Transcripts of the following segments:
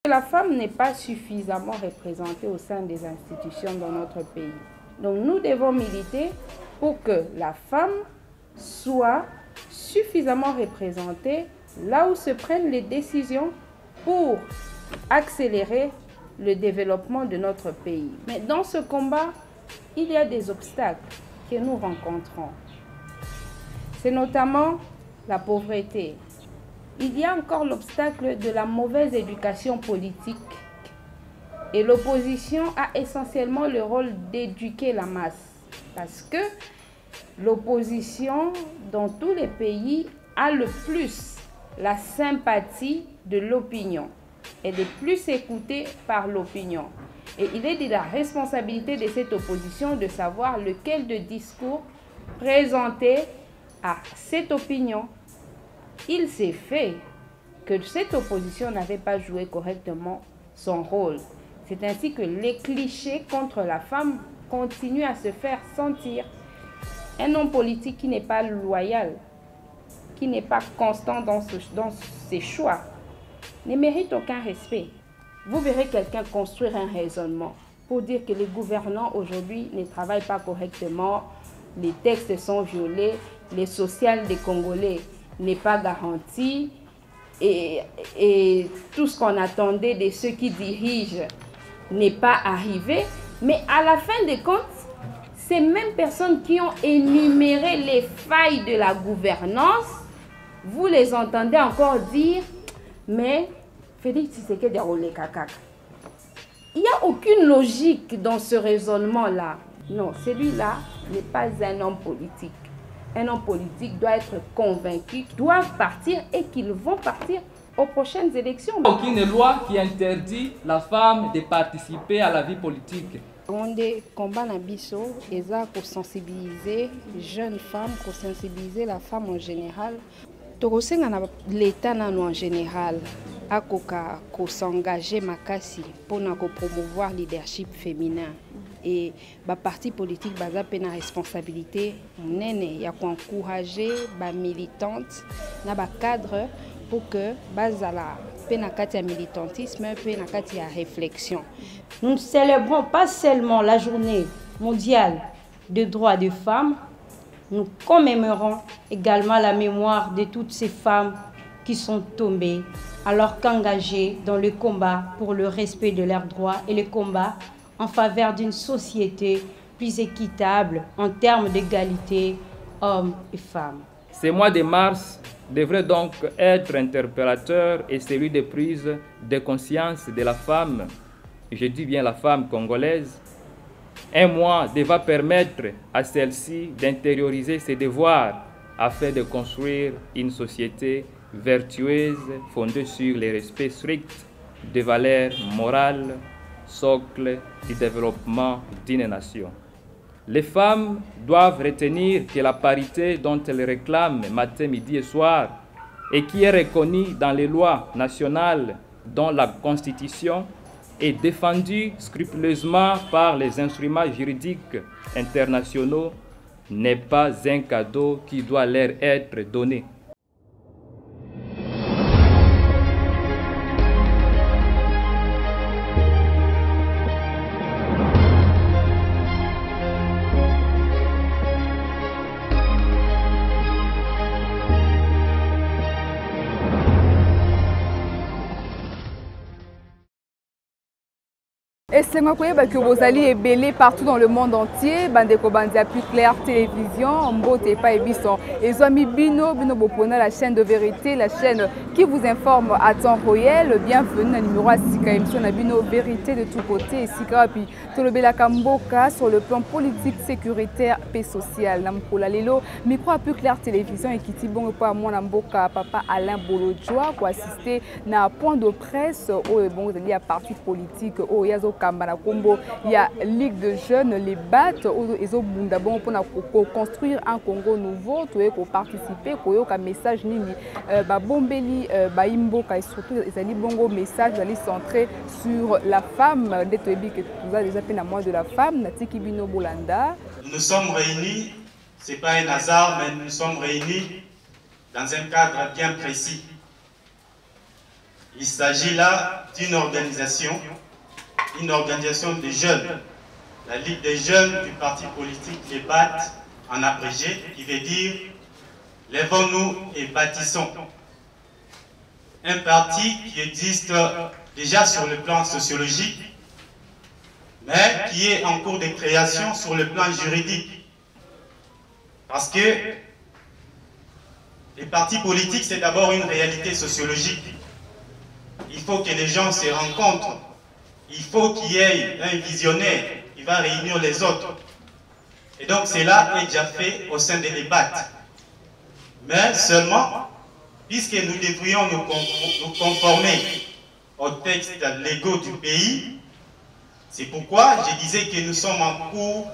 La femme n'est pas suffisamment représentée au sein des institutions dans notre pays. Donc nous devons militer pour que la femme soit suffisamment représentée là où se prennent les décisions pour accélérer le développement de notre pays. Mais dans ce combat, il y a des obstacles que nous rencontrons. C'est notamment la pauvreté. Il y a encore l'obstacle de la mauvaise éducation politique. Et l'opposition a essentiellement le rôle d'éduquer la masse. Parce que l'opposition, dans tous les pays, a le plus la sympathie de l'opinion. Elle est plus écoutée par l'opinion. Et il est de la responsabilité de cette opposition de savoir lequel de discours présenter à cette opinion. Il s'est fait que cette opposition n'avait pas joué correctement son rôle. C'est ainsi que les clichés contre la femme continuent à se faire sentir. Un homme politique qui n'est pas loyal, qui n'est pas constant dans ses choix, ne mérite aucun respect. Vous verrez quelqu'un construire un raisonnement pour dire que les gouvernants aujourd'hui ne travaillent pas correctement, les textes sont violés, les social des Congolais n'est pas garanti et tout ce qu'on attendait de ceux qui dirigent n'est pas arrivé. Mais à la fin des comptes, ces mêmes personnes qui ont énuméré les failles de la gouvernance, vous les entendez encore dire « mais Félix Tshisekedi a roulé caca ». Il n'y a aucune logique dans ce raisonnement-là. Non, celui-là n'est pas un homme politique. Un homme politique doit être convaincu qu'ils doivent partir et qu'ils vont partir aux prochaines élections. Aucune loi qui interdit la femme de participer à la vie politique. On combat na biso eza pour sensibiliser les jeunes femmes, pour sensibiliser la femme en général. Tokosenga na l'État en général akoka ko s'engager makasi pour promouvoir le leadership féminin. Et les partis politiques ont une responsabilité il y a encourager les militantes dans les cadres pour que les militantisme et la réflexion. Nous ne célébrons pas seulement la journée mondiale des droits des femmes, nous commémorons également la mémoire de toutes ces femmes qui sont tombées alors qu'engagées dans le combat pour le respect de leurs droits et le combat en faveur d'une société plus équitable en termes d'égalité hommes et femmes. Ce mois de mars devrait donc être interpellateur et celui de prise de conscience de la femme, je dis bien la femme congolaise. Un mois devra permettre à celle-ci d'intérioriser ses devoirs afin de construire une société vertueuse fondée sur le respect strict des valeurs morales, socle du développement d'une nation. Les femmes doivent retenir que la parité dont elles réclament matin, midi et soir et qui est reconnue dans les lois nationales, dont la Constitution, est défendue scrupuleusement par les instruments juridiques internationaux, n'est pas un cadeau qui doit leur être donné. Et c'est que vous allez ébélé partout dans le monde entier, bandeko bandia plus clair télévision, mbote pa ebison. Et Zomi Bino Bopona, la chaîne de vérité, la chaîne qui vous informe à temps réel. Bienvenue à numéro 6 émission na Bino vérité de tous côtés. Et Sika puis Tolobela Kamboka sur le plan politique, sécuritaire et social. Nampola Lelo, micro plus clair télévision et qui tibon pas moi Namboka papa Alain Bolodjoa pour assister na point de presse au bon il y a parti politique au yazo Kambana Kombo, il y a Ligue de jeunes, les BAT, ils ont construire un Congo nouveau, pour participer, pour un message nini, Bombeli, Baimboka et surtout les bongo message d'aller centré sur la femme, d'être que vous avez déjà fait la moitié de la femme, Natiki Bino Bolanda. Nous sommes réunis, ce n'est pas un hasard, mais nous sommes réunis dans un cadre bien précis. Il s'agit là d'une organisation des jeunes. La Ligue des jeunes du parti politique Les BAT en abrégé, qui veut dire Lèvons-nous et bâtissons. Un parti qui existe déjà sur le plan sociologique, mais qui est en cours de création sur le plan juridique. Parce que les partis politiques, c'est d'abord une réalité sociologique. Il faut que les gens se rencontrent. Il faut qu'il y ait un visionnaire qui va réunir les autres. Et donc cela est déjà fait au sein des débats. Mais seulement, puisque nous devrions nous conformer aux textes légaux du pays, c'est pourquoi je disais que nous sommes en cours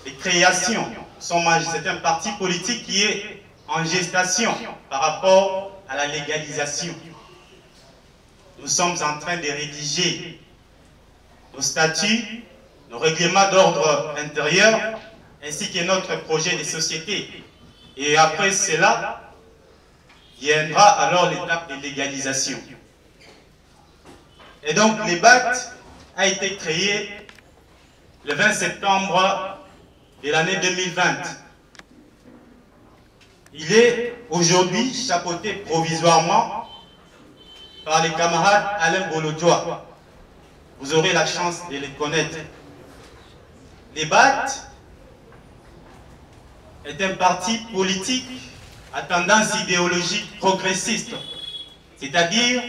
de création. C'est un parti politique qui est en gestation par rapport à la légalisation. Nous sommes en train de rédiger nos statuts, nos règlements d'ordre intérieur, ainsi que notre projet de société. Et après cela, viendra alors l'étape de légalisation. Et donc, les BAT a été créé le 20 septembre de l'année 2020. Il est aujourd'hui chapeauté provisoirement par les camarades Alain Bolodjoa. Vous aurez la chance de les connaître. Les BAT est un parti politique à tendance idéologique progressiste. C'est-à-dire,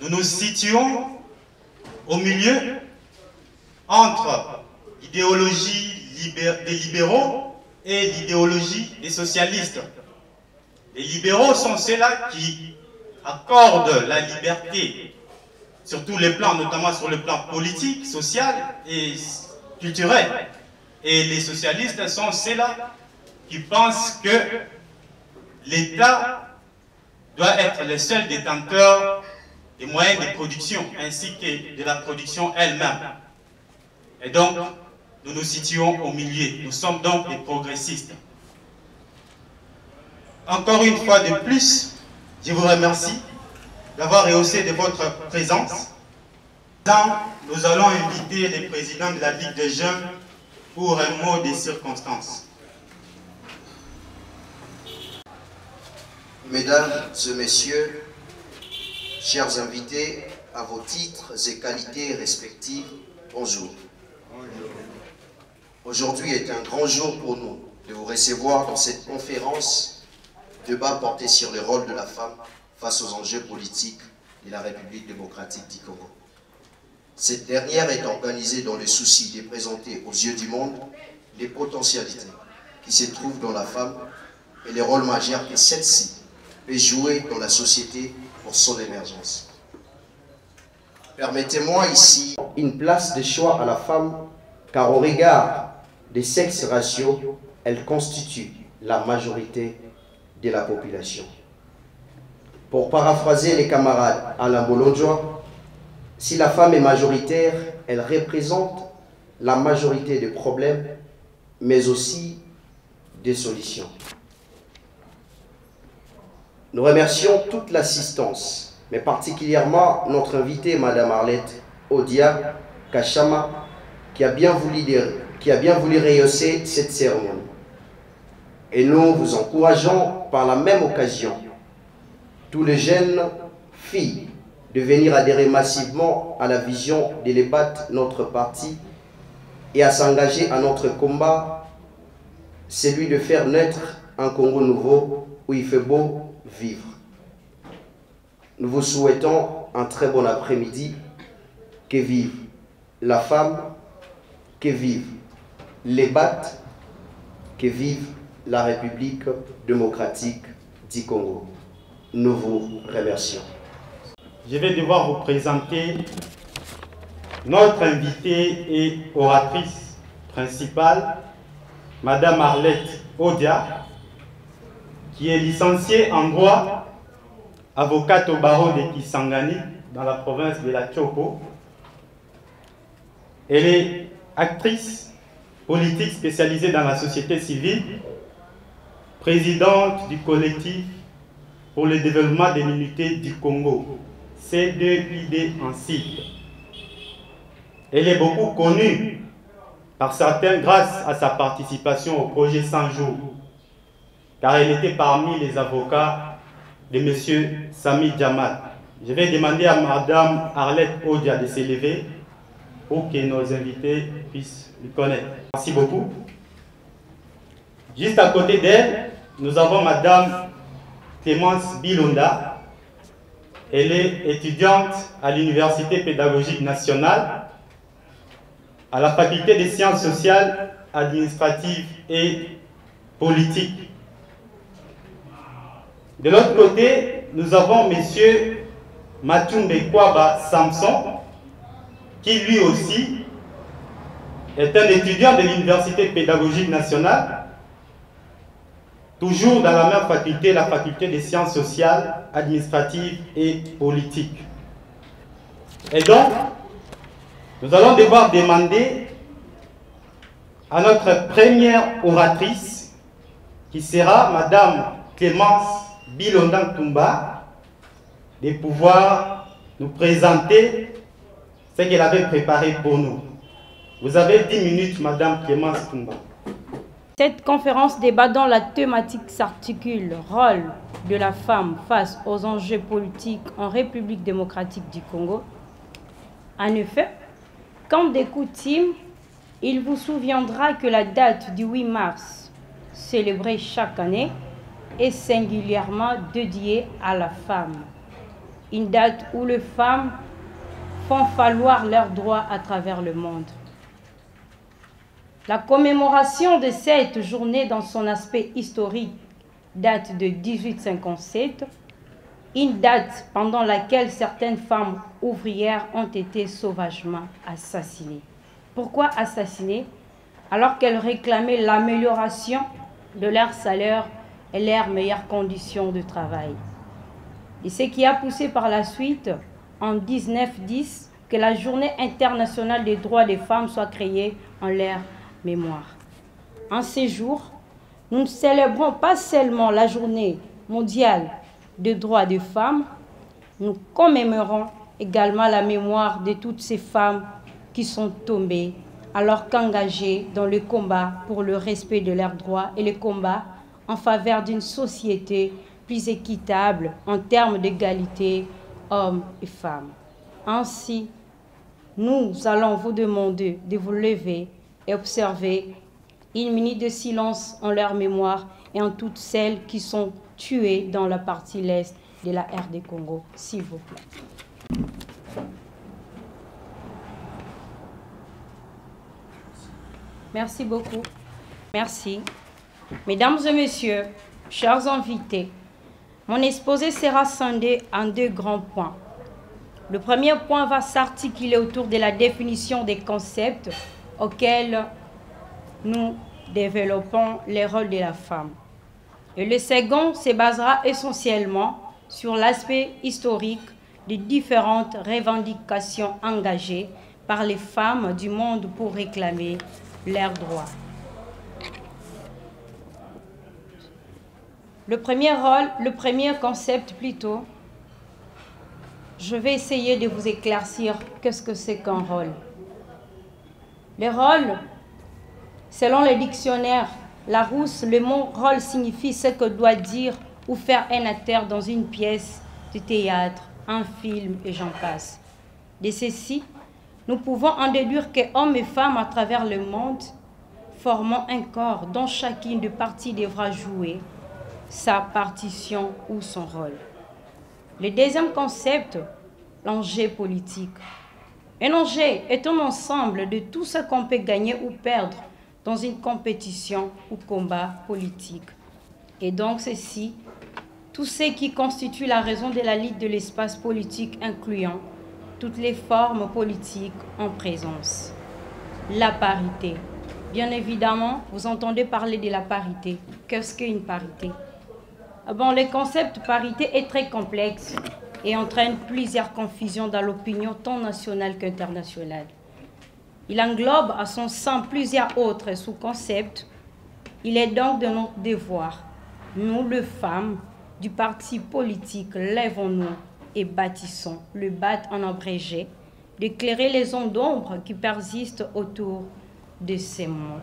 nous nous situons au milieu entre l'idéologie des libéraux et l'idéologie des socialistes. Les libéraux sont ceux-là qui accordent la liberté sur tous les plans, notamment sur le plan politique, social et culturel. Et les socialistes sont ceux-là qui pensent que l'État doit être le seul détenteur des moyens de production, ainsi que de la production elle-même. Et donc, nous nous situons au milieu. Nous sommes donc des progressistes. Encore une fois de plus, je vous remercie d'avoir rehaussé de votre présence. Nous allons inviter les présidents de la Ligue des jeunes pour un mot de circonstance. Mesdames et messieurs, chers invités, à vos titres et qualités respectives, bonjour. Aujourd'hui est un grand jour pour nous de vous recevoir dans cette conférence, débat porté sur le rôle de la femme face aux enjeux politiques de la République démocratique du Congo. Cette dernière est organisée dans le souci de présenter aux yeux du monde les potentialités qui se trouvent dans la femme et les rôles majeurs que celle-ci peut jouer dans la société pour son émergence. Permettez-moi ici une place de choix à la femme, car au regard des sexes ratios, elle constitue la majorité de la population. Pour paraphraser les camarades Alain Bolodjoa, si la femme est majoritaire, elle représente la majorité des problèmes, mais aussi des solutions. Nous remercions toute l'assistance, mais particulièrement notre invitée, Madame Arlette Odia Kachama, qui a bien voulu rehausser cette cérémonie. Et nous vous encourageons par la même occasion, tous les jeunes filles, de venir adhérer massivement à la vision de l'EBAT, notre parti, et à s'engager à notre combat, celui de faire naître un Congo nouveau où il fait beau vivre. Nous vous souhaitons un très bon après-midi. Que vive la femme, que vive l'EBAT, que vive la République démocratique du Congo. Nous vous remercions. Je vais devoir vous présenter notre invitée et oratrice principale, Madame Arlette Odia, qui est licenciée en droit, avocate au barreau de Kisangani, dans la province de la Chopo. Elle est actrice politique spécialisée dans la société civile, présidente du collectif pour le développement de l'unité du Congo, ces deux idées en cible. Elle est beaucoup connue par certains grâce à sa participation au projet 100 jours, car elle était parmi les avocats de M. Sami Djamal. Je vais demander à Mme Arlette Odia de s'élever pour que nos invités puissent le connaître. Merci beaucoup. Juste à côté d'elle, nous avons Mme Clémence Bilonda. Elle est étudiante à l'Université pédagogique nationale, à la faculté des sciences sociales, administratives et politiques. De l'autre côté, nous avons M. Matumbe Kwaba Samson, qui lui aussi est un étudiant de l'Université pédagogique nationale, toujours dans la même faculté, la faculté des sciences sociales, administratives et politiques. Et donc, nous allons devoir demander à notre première oratrice, qui sera Mme Clémence Bilonda Ntumba, de pouvoir nous présenter ce qu'elle avait préparé pour nous. Vous avez 10 minutes, Mme Clémence Ntumba. Cette conférence débat dont la thématique s'articule rôle de la femme face aux enjeux politiques en République démocratique du Congo. En effet, comme de coutume, il vous souviendra que la date du 8 mars, célébrée chaque année, est singulièrement dédiée à la femme. Une date où les femmes font valoir leurs droits à travers le monde. La commémoration de cette journée dans son aspect historique date de 1857, une date pendant laquelle certaines femmes ouvrières ont été sauvagement assassinées. Pourquoi assassinées? Alors qu'elles réclamaient l'amélioration de leur salaire et leurs meilleures conditions de travail. Et ce qui a poussé par la suite, en 1910, que la Journée internationale des droits des femmes soit créée en leur mémoire. En ces jours, nous ne célébrons pas seulement la Journée mondiale des droits des femmes, nous commémorons également la mémoire de toutes ces femmes qui sont tombées alors qu'engagées dans le combat pour le respect de leurs droits et le combat en faveur d'une société plus équitable en termes d'égalité hommes et femmes. Ainsi, nous allons vous demander de vous lever et observer une minute de silence en leur mémoire et en toutes celles qui sont tuées dans la partie l'est de la RD Congo, s'il vous plaît. Merci beaucoup. Merci. Mesdames et messieurs, chers invités, mon exposé sera scindé en deux grands points. Le premier point va s'articuler autour de la définition des concepts auxquels nous développons les rôles de la femme. Et le second se basera essentiellement sur l'aspect historique des différentes revendications engagées par les femmes du monde pour réclamer leurs droits. Le premier concept plutôt, je vais essayer de vous éclaircir qu'est-ce que c'est qu'un rôle. Les rôles, selon les dictionnaires Larousse, le mot rôle signifie ce que doit dire ou faire un acteur dans une pièce de théâtre, un film et j'en passe. De ceci, nous pouvons en déduire que hommes et femmes à travers le monde formant un corps dont chacune des parties devra jouer sa partition ou son rôle. Le deuxième concept, l'enjeu politique. Un enjeu est un ensemble de tout ce qu'on peut gagner ou perdre dans une compétition ou combat politique. Et donc ceci, tout ce qui constitue la raison de la lutte de l'espace politique incluant toutes les formes politiques en présence. La parité. Bien évidemment, vous entendez parler de la parité. Qu'est-ce qu'une parité? Bon, le concept parité est très complexe et entraîne plusieurs confusions dans l'opinion tant nationale qu'internationale. Il englobe à son sein plusieurs autres sous-concepts. Il est donc de notre devoir, nous les femmes du parti politique Lèvons-nous, et bâtissons, le BAT en abrégé, d'éclairer les zones d'ombre qui persistent autour de ces mondes.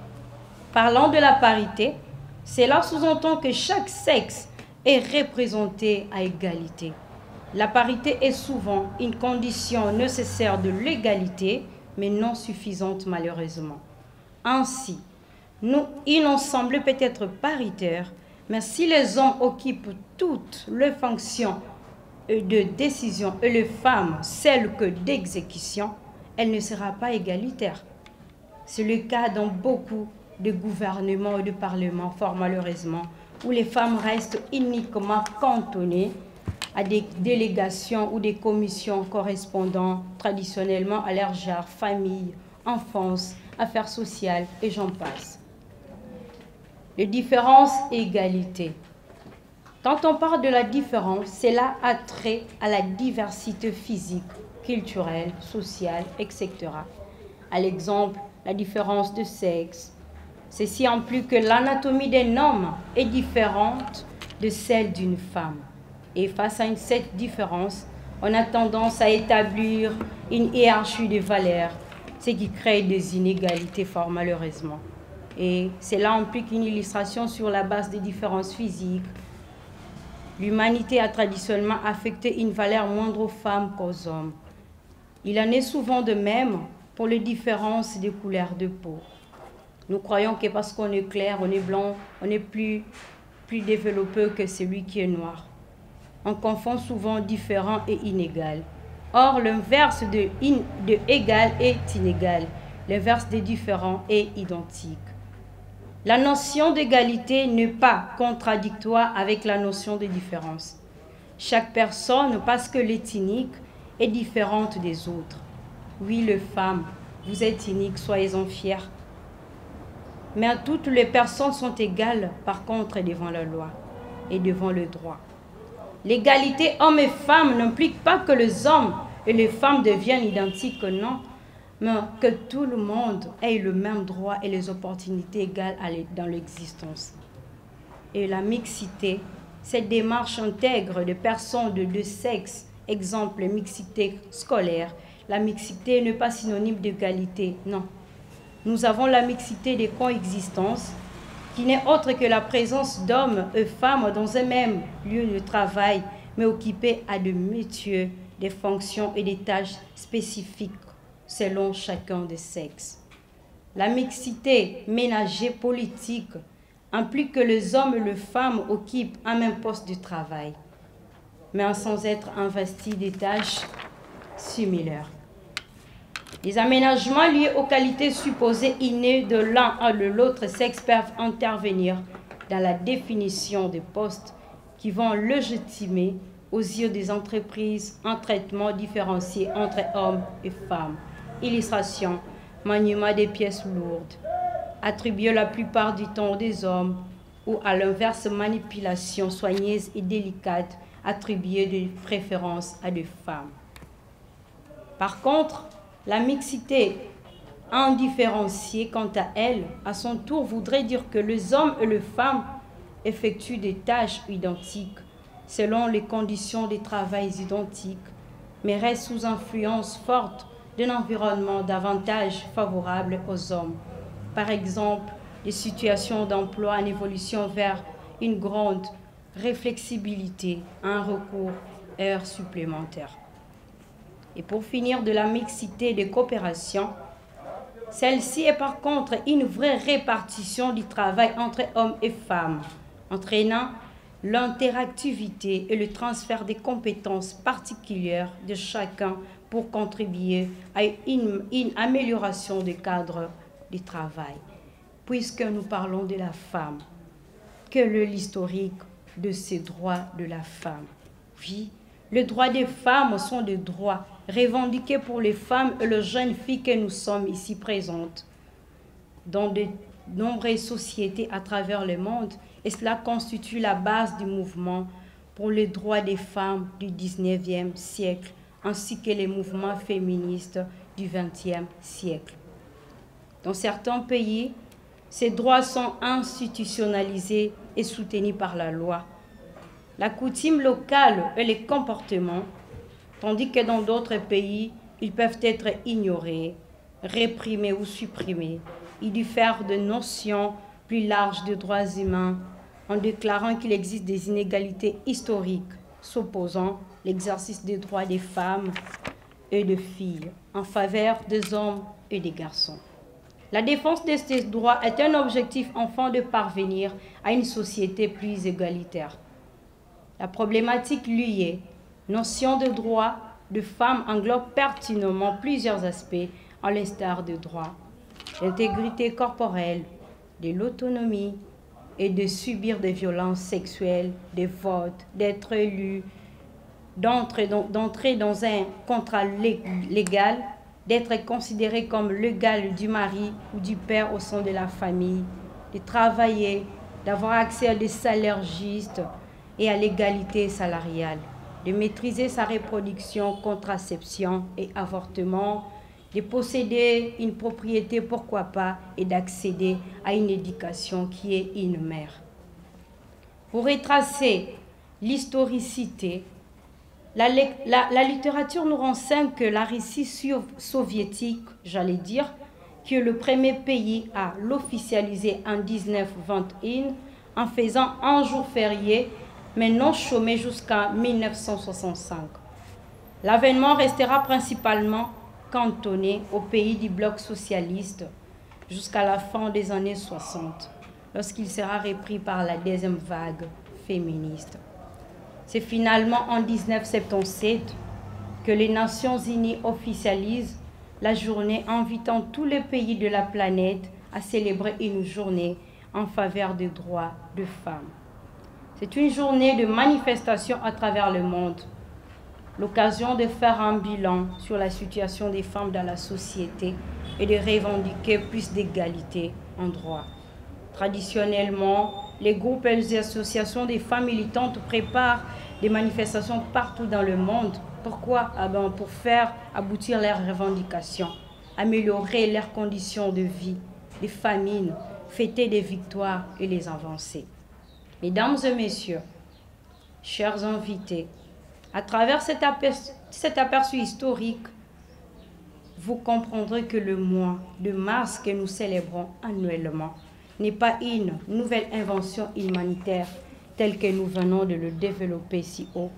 Parlant de la parité, cela sous-entend que chaque sexe est représenté à égalité. La parité est souvent une condition nécessaire de l'égalité, mais non suffisante malheureusement. Ainsi, il nous semble peut-être paritaire, mais si les hommes occupent toutes les fonctions de décision et les femmes celles que d'exécution, elle ne sera pas égalitaire. C'est le cas dans beaucoup de gouvernements et de parlements, fort malheureusement, où les femmes restent uniquement cantonnées à des délégations ou des commissions correspondant traditionnellement à leur genre, famille, enfance, affaires sociales et j'en passe. Les différences et égalité. Quand on parle de la différence, cela a trait à la diversité physique, culturelle, sociale, etc. À l'exemple, la différence de sexe. Ceci implique que l'anatomie d'un homme est différente de celle d'une femme. Et face à cette différence, on a tendance à établir une hiérarchie de valeurs, ce qui crée des inégalités fort malheureusement. Et cela implique une illustration sur la base des différences physiques. L'humanité a traditionnellement affecté une valeur moindre aux femmes qu'aux hommes. Il en est souvent de même pour les différences de couleurs de peau. Nous croyons que parce qu'on est clair, on est blanc, on est plus développé que celui qui est noir. On confond souvent différent et inégal. Or, l'inverse de égal est inégal. L'inverse de différent est identique. La notion d'égalité n'est pas contradictoire avec la notion de différence. Chaque personne, parce qu'elle est unique, est différente des autres. Oui, les femmes, vous êtes uniques, soyez-en fiers. Mais toutes les personnes sont égales, par contre, devant la loi et devant le droit. L'égalité hommes et femmes n'implique pas que les hommes et les femmes deviennent identiques, non, mais que tout le monde ait le même droit et les opportunités égales dans l'existence. Et la mixité, cette démarche intègre des personnes de deux sexes, exemple mixité scolaire. La mixité n'est pas synonyme d'égalité, non. Nous avons la mixité des coexistences, qui n'est autre que la présence d'hommes et femmes dans un même lieu de travail, mais occupés à de métiers, des fonctions et des tâches spécifiques selon chacun des sexes. La mixité ménagère politique implique que les hommes et les femmes occupent un même poste de travail, mais sans être investis des tâches similaires. Les aménagements liés aux qualités supposées innées de l'un à de l'autre sexe peuvent intervenir dans la définition des postes qui vont légitimer aux yeux des entreprises un traitement différencié entre hommes et femmes. Illustration, maniement des pièces lourdes, attribué la plupart du temps des hommes, ou à l'inverse, manipulation soigneuse et délicate, attribuée de préférence à des femmes. Par contre, la mixité indifférenciée, quant à elle, à son tour, voudrait dire que les hommes et les femmes effectuent des tâches identiques, selon les conditions de travail identiques, mais restent sous influence forte d'un environnement davantage favorable aux hommes. Par exemple, des situations d'emploi en évolution vers une grande réflexibilité, un recours à heures supplémentaires. Et pour finir, de la mixité des coopérations, celle-ci est par contre une vraie répartition du travail entre hommes et femmes, entraînant l'interactivité et le transfert des compétences particulières de chacun pour contribuer à une amélioration du cadre du travail. Puisque nous parlons de la femme, quel est l'historique de ces droits de la femme? Oui, les droits des femmes sont des droits revendiqués pour les femmes et les jeunes filles que nous sommes ici présentes dans de nombreuses sociétés à travers le monde, et cela constitue la base du mouvement pour les droits des femmes du 19e siècle, ainsi que les mouvements féministes du 20e siècle. Dans certains pays, ces droits sont institutionnalisés et soutenus par la loi. La coutume locale et les comportements tandis que dans d'autres pays, ils peuvent être ignorés, réprimés ou supprimés. Ils diffèrent de notions plus larges de droits humains en déclarant qu'il existe des inégalités historiques s'opposant l'exercice des droits des femmes et des filles en faveur des hommes et des garçons. La défense de ces droits est un objectif afin de parvenir à une société plus égalitaire. La problématique liée, notion de droit de femme englobe pertinemment plusieurs aspects, à l'instar de droits l'intégrité corporelle, de l'autonomie et de subir des violences sexuelles, des votes, d'être élu, d'entrer dans un contrat légal, d'être considéré comme l'égal du mari ou du père au sein de la famille, de travailler, d'avoir accès à des salaires justes et à l'égalité salariale, de maîtriser sa reproduction, contraception et avortement, de posséder une propriété, pourquoi pas, et d'accéder à une éducation qui est une mère. Pour retracer l'historicité, la littérature nous renseigne que la Russie soviétique, j'allais dire, qui est le premier pays à l'officialiser en 1921, en faisant un jour férié, mais non chômé jusqu'en 1965. L'avènement restera principalement cantonné au pays du bloc socialiste jusqu'à la fin des années 60, lorsqu'il sera repris par la deuxième vague féministe. C'est finalement en 1977 que les Nations Unies officialisent la journée, invitant tous les pays de la planète à célébrer une journée en faveur des droits des femmes. C'est une journée de manifestation à travers le monde, l'occasion de faire un bilan sur la situation des femmes dans la société et de revendiquer plus d'égalité en droit. Traditionnellement, les groupes et les associations des femmes militantes préparent des manifestations partout dans le monde. Pourquoi? Pour faire aboutir leurs revendications, améliorer leurs conditions de vie, des famines, fêter des victoires et les avancées. Mesdames et messieurs, chers invités, à travers cet aperçu historique, vous comprendrez que le mois de mars que nous célébrons annuellement n'est pas une nouvelle invention humanitaire telle que nous venons de le développer si haut.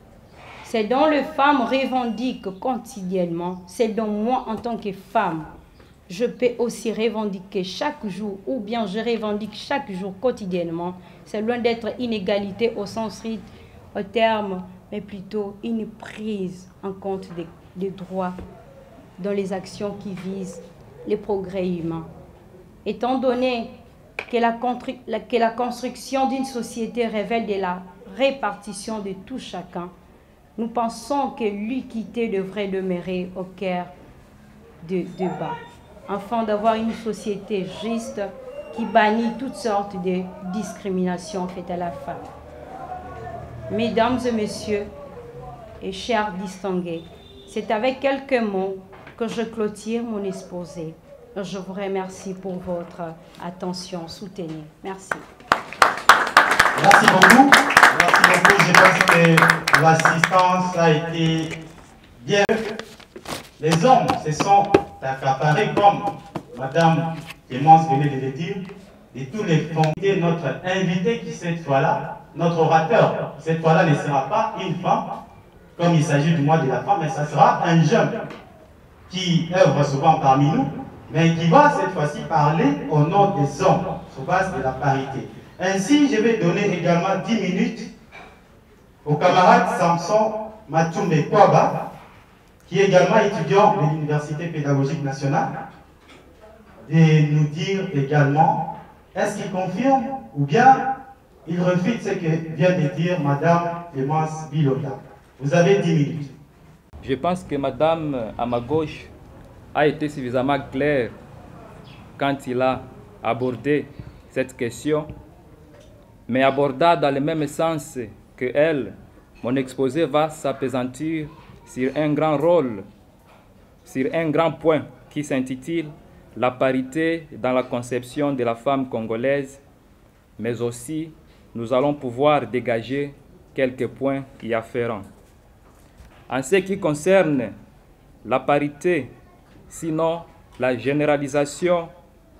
C'est dont les femmes revendiquent quotidiennement, c'est dont moi en tant que femme, je peux aussi revendiquer chaque jour, ou bien je revendique chaque jour quotidiennement. C'est loin d'être inégalité au sens strict, au terme, mais plutôt une prise en compte des droits dans les actions qui visent les progrès humains. Étant donné que la construction d'une société révèle de la répartition de tout chacun, nous pensons que l'équité devrait demeurer au cœur du débat, afin d'avoir une société juste qui bannit toutes sortes de discriminations faites à la femme. Mesdames et messieurs, et chers distingués, c'est avec quelques mots que je clôture mon exposé. Je vous remercie pour votre attention soutenue. Merci. Merci beaucoup. Merci beaucoup. Je pense que l'assistance a été bien. Les hommes se sont accaparés, comme Madame Clémence venait de le dire, de tous les fonds. Notre invité qui cette fois-là, notre orateur, cette fois-là ne sera pas une femme, comme il s'agit du mois de la femme, mais ça sera un jeune qui œuvre souvent parmi nous, mais qui va cette fois-ci parler au nom des hommes, sur base de la parité. Ainsi, je vais donner également 10 minutes au camarade Samson Matumbe Kwaba, qui est également étudiant de l'Université pédagogique nationale, de nous dire également, est-ce qu'il confirme ou bien il refute ce que vient de dire Madame Clémence Biloya. Vous avez 10 minutes. Je pense que Madame à ma gauche a été suffisamment claire quand il a abordé cette question, mais aborda dans le même sens que elle. Mon exposé va s'appesantir sur un grand rôle, sur un grand point qui s'intitule « La parité dans la conception de la femme congolaise », mais aussi nous allons pouvoir dégager quelques points y afférents. En ce qui concerne la parité, sinon la généralisation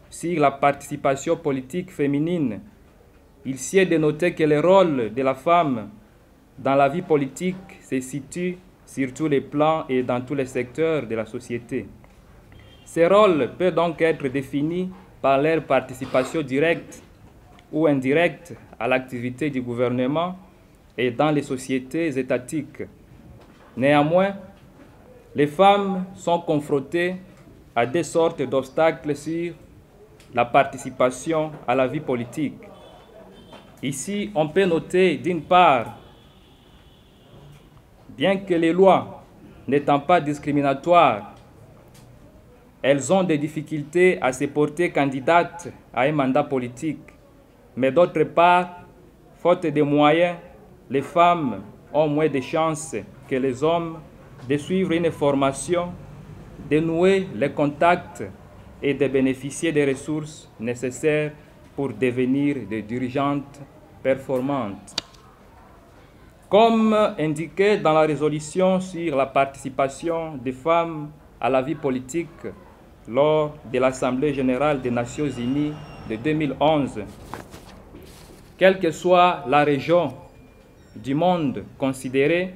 sur la participation politique féminine, il sied de noter que le rôle de la femme dans la vie politique se situe sur tous les plans et dans tous les secteurs de la société. Ce rôle peut donc être défini par leur participation directe ou indirecte à l'activité du gouvernement et dans les sociétés étatiques. Néanmoins, les femmes sont confrontées à des sortes d'obstacles sur la participation à la vie politique. Ici, on peut noter d'une part, bien que les lois n'étant pas discriminatoires, elles ont des difficultés à se porter candidates à un mandat politique. Mais d'autre part, faute de moyens, les femmes ont moins de chances que les hommes de suivre une formation, de nouer les contacts et de bénéficier des ressources nécessaires pour devenir des dirigeantes performantes. Comme indiqué dans la résolution sur la participation des femmes à la vie politique lors de l'Assemblée générale des Nations unies de 2011, quelle que soit la région du monde considérée,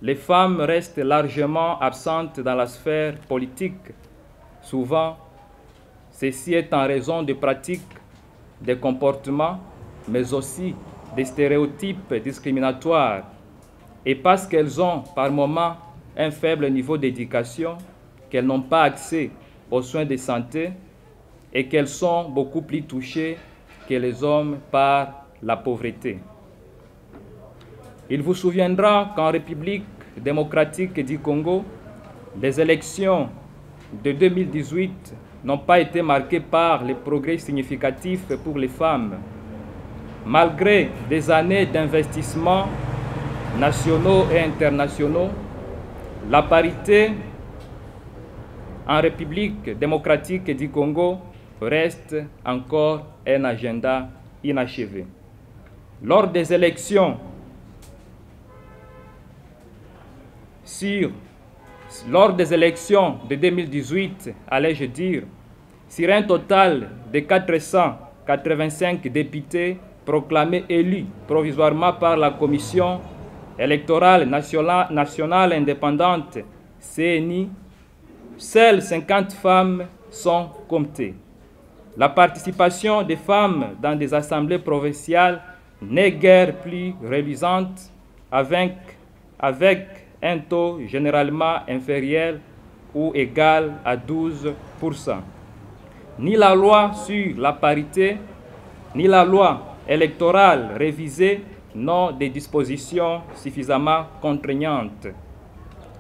les femmes restent largement absentes dans la sphère politique. Souvent, ceci est en raison de pratiques, de comportements, mais aussi des stéréotypes discriminatoires, et parce qu'elles ont par moments un faible niveau d'éducation, qu'elles n'ont pas accès aux soins de santé et qu'elles sont beaucoup plus touchées que les hommes par la pauvreté. Il vous souviendra qu'en République démocratique du Congo, les élections de 2018 n'ont pas été marquées par les progrès significatifs pour les femmes. Malgré des années d'investissements nationaux et internationaux, la parité en République démocratique du Congo reste encore un agenda inachevé. Lors des élections de 2018, allais-je dire, sur un total de 485 députés proclamés élus provisoirement par la Commission électorale nationale indépendante CNI, seules 50 femmes sont comptées. La participation des femmes dans des assemblées provinciales n'est guère plus reluisante, avec un taux généralement inférieur ou égal à 12%. Ni la loi sur la parité, ni la loi électorale révisée n'ont des dispositions suffisamment contraignantes.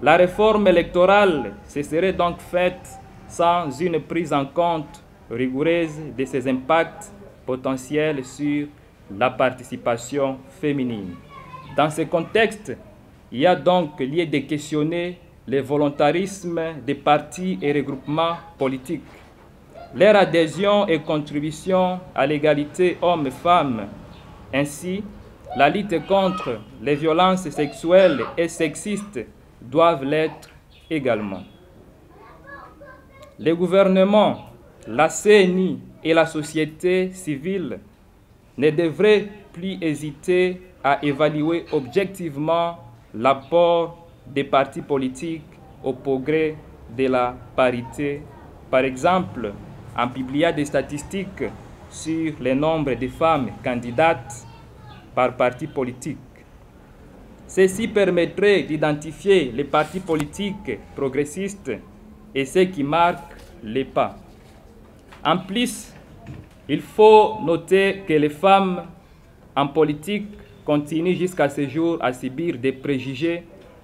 La réforme électorale se serait donc faite sans une prise en compte rigoureuse de ses impacts potentiels sur la participation féminine. Dans ce contexte, il y a donc lieu de questionner le volontarisme des partis et regroupements politiques, leur adhésion et contribution à l'égalité hommes-femmes. Ainsi, la lutte contre les violences sexuelles et sexistes doivent l'être également. Le gouvernement, la CNI et la société civile ne devraient plus hésiter à évaluer objectivement l'apport des partis politiques au progrès de la parité, par exemple en publiant des statistiques sur le nombre de femmes candidates par parti politique. Ceci permettrait d'identifier les partis politiques progressistes et ceux qui marquent les pas. En plus, il faut noter que les femmes en politique continuent jusqu'à ce jour à subir des préjugés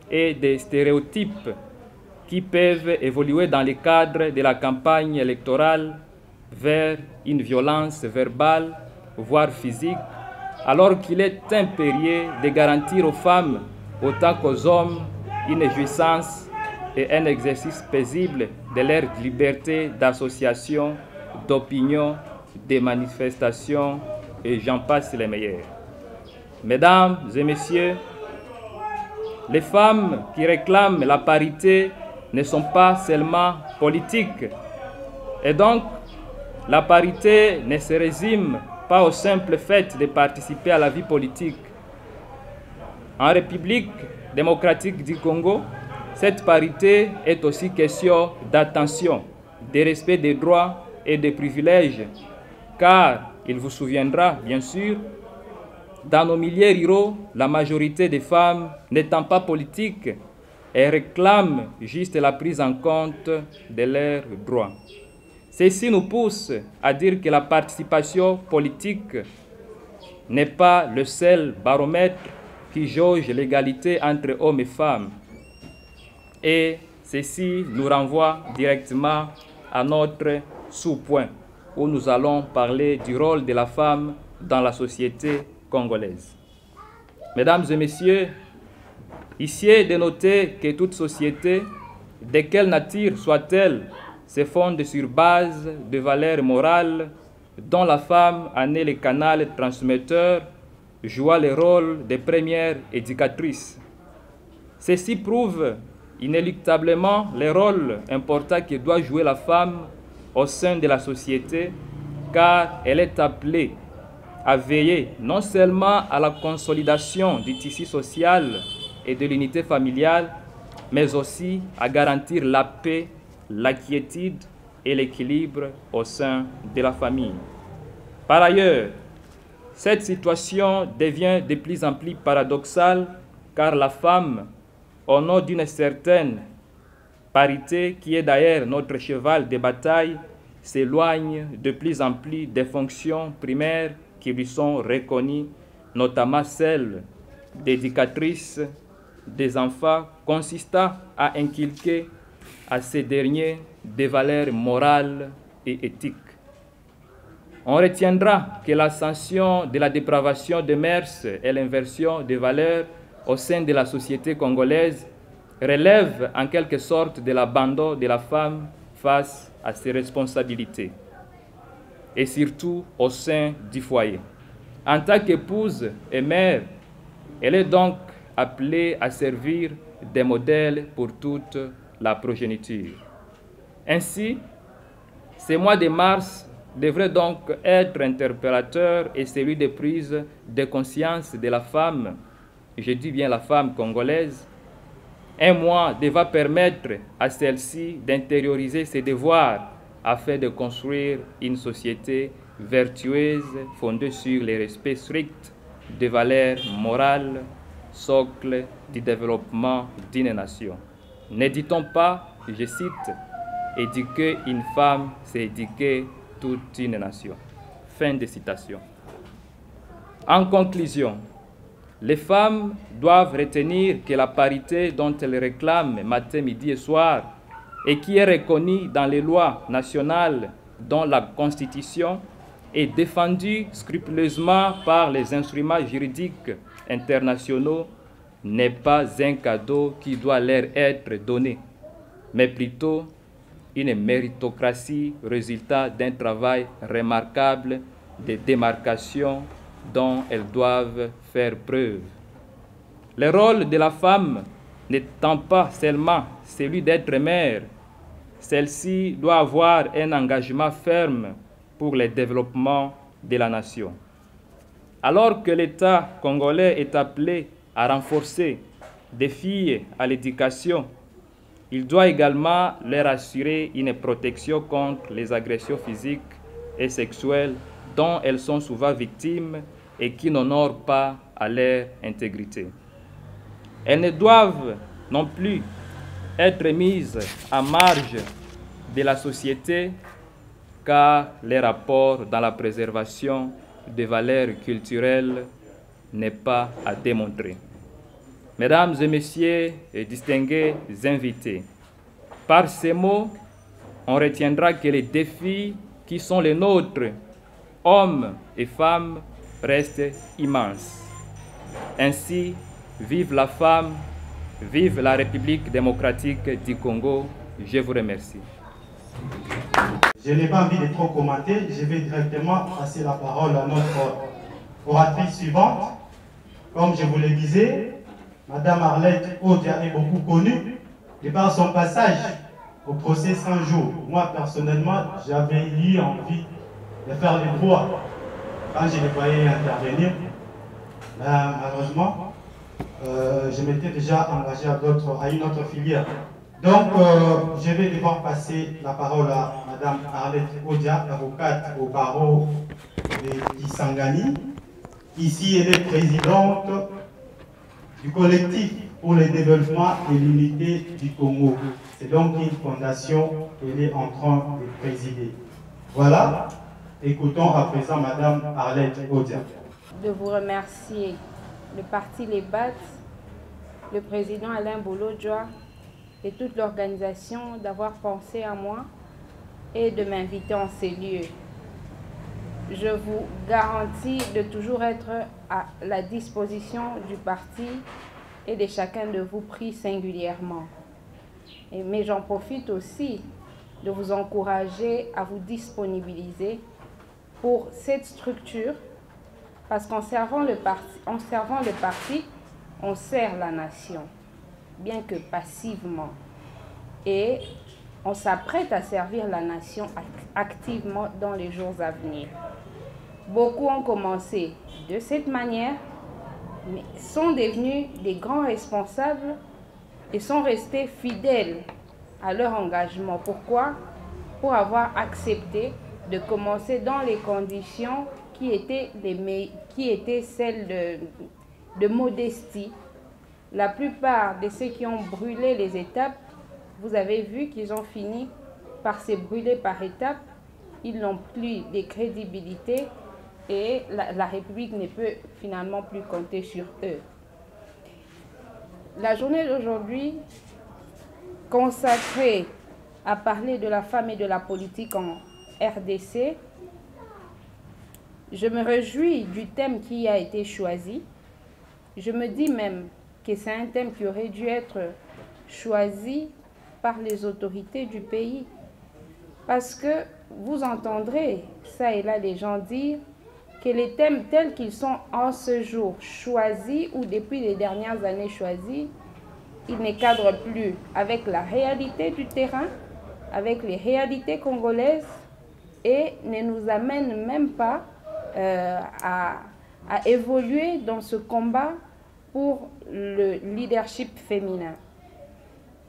et des stéréotypes qui peuvent évoluer dans le cadre de la campagne électorale vers une violence verbale, voire physique, alors qu'il est impérieux de garantir aux femmes, autant qu'aux hommes, une jouissance et un exercice paisible de leur liberté d'association, d'opinion, de manifestation, et j'en passe les meilleurs. Mesdames et messieurs, les femmes qui réclament la parité ne sont pas seulement politiques. Et donc, la parité ne se résume pas au simple fait de participer à la vie politique. En République démocratique du Congo, cette parité est aussi question d'attention, de respect des droits et des privilèges, car il vous souviendra, bien sûr, dans nos milieux ruraux, la majorité des femmes n'étant pas politiques, elles réclament juste la prise en compte de leurs droits. Ceci nous pousse à dire que la participation politique n'est pas le seul baromètre qui jauge l'égalité entre hommes et femmes. Et ceci nous renvoie directement à notre sous-point, où nous allons parler du rôle de la femme dans la société congolaise. Mesdames et messieurs, ici est de noter que toute société, de quelle nature soit-elle, se fonde sur base de valeurs morales dont la femme en est le canal transmetteur, jouant le rôle de première éducatrice. Ceci prouve inéluctablement le rôle important que doit jouer la femme au sein de la société, car elle est appelée à veiller non seulement à la consolidation du tissu social et de l'unité familiale, mais aussi à garantir la paix, la quiétude et l'équilibre au sein de la famille. Par ailleurs, cette situation devient de plus en plus paradoxale, car la femme, au nom d'une certaine parité, qui est d'ailleurs notre cheval de bataille, s'éloigne de plus en plus des fonctions primaires qui lui sont reconnues, notamment celles d'éducatrice des enfants, consistant à inculquer à ces derniers des valeurs morales et éthiques. On retiendra que l'ascension de la dépravation des mœurs et l'inversion des valeurs au sein de la société congolaise relève en quelque sorte de l'abandon de la femme face à ses responsabilités, et surtout au sein du foyer. En tant qu'épouse et mère, elle est donc appelée à servir des modèles pour toute la progéniture. Ainsi, ce mois de mars devrait donc être interpellateur et celui de prise de conscience de la femme, je dis bien la femme congolaise. Un mois devra permettre à celle-ci d'intérioriser ses devoirs afin de construire une société vertueuse fondée sur le respect strict des valeurs morales, socle du développement d'une nation. Ne dit-on pas, je cite, « Éduquer une femme, c'est éduquer toute une nation ». Fin de citation. En conclusion, les femmes doivent retenir que la parité dont elles réclament matin, midi et soir, et qui est reconnue dans les lois nationales, dont la Constitution, est défendue scrupuleusement par les instruments juridiques internationaux, n'est pas un cadeau qui doit leur être donné, mais plutôt une méritocratie résultat d'un travail remarquable de démarcation dont elles doivent faire preuve. Le rôle de la femme n'étant pas seulement celui d'être mère, celle-ci doit avoir un engagement ferme pour le développement de la nation. Alors que l'État congolais est appelé à renforcer des filles à l'éducation, il doit également leur assurer une protection contre les agressions physiques et sexuelles dont elles sont souvent victimes et qui n'honorent pas à leur intégrité. Elles ne doivent non plus être mises à marge de la société, car les rapports dans la préservation des valeurs culturelles n'est pas à démontrer. Mesdames et messieurs et distingués invités, par ces mots, on retiendra que les défis qui sont les nôtres, hommes et femmes, restent immenses. Ainsi, vive la femme, vive la République démocratique du Congo. Je vous remercie. Je n'ai pas envie de trop commenter, je vais directement passer la parole à notre oratrice suivante. Comme je vous le disais, Madame Arlette Odia est beaucoup connue de par son passage au procès 100 jours. Moi, personnellement, j'avais eu envie de faire le droit quand je les voyais intervenir. Malheureusement, je m'étais déjà engagé à une autre filière. Donc, je vais devoir passer la parole à Madame Arlette Odia, avocate au barreau de Kisangani. Ici, elle est présidente du collectif pour le développement et l'unité du Congo. C'est donc une fondation qu'elle est en train de présider. Voilà, écoutons à présent Madame Arlette Odia. De vous remercier, le parti Les BAT, le président Alain Bolodjoa et toute l'organisation d'avoir pensé à moi et de m'inviter en ces lieux. Je vous garantis de toujours être à la disposition du parti et de chacun de vous pris singulièrement. Mais j'en profite aussi de vous encourager à vous disponibiliser pour cette structure, parce qu'en servant le parti, on sert la nation, bien que passivement. Et on s'apprête à servir la nation activement dans les jours à venir. Beaucoup ont commencé de cette manière, mais sont devenus des grands responsables et sont restés fidèles à leur engagement. Pourquoi? Pour avoir accepté de commencer dans les conditions qui étaient celles de modestie. La plupart de ceux qui ont brûlé les étapes, vous avez vu qu'ils ont fini par se brûler par étapes. Ils n'ont plus de crédibilité et la République ne peut finalement plus compter sur eux. La journée d'aujourd'hui, consacrée à parler de la femme et de la politique en RDC, je me réjouis du thème qui a été choisi. Je me dis même que c'est un thème qui aurait dû être choisi par les autorités du pays. Parce que vous entendrez ça et là les gens dire que les thèmes tels qu'ils sont en ce jour choisis ou depuis les dernières années choisis, ils ne cadrent plus avec la réalité du terrain, avec les réalités congolaises et ne nous amènent même pas à évoluer dans ce combat pour le leadership féminin.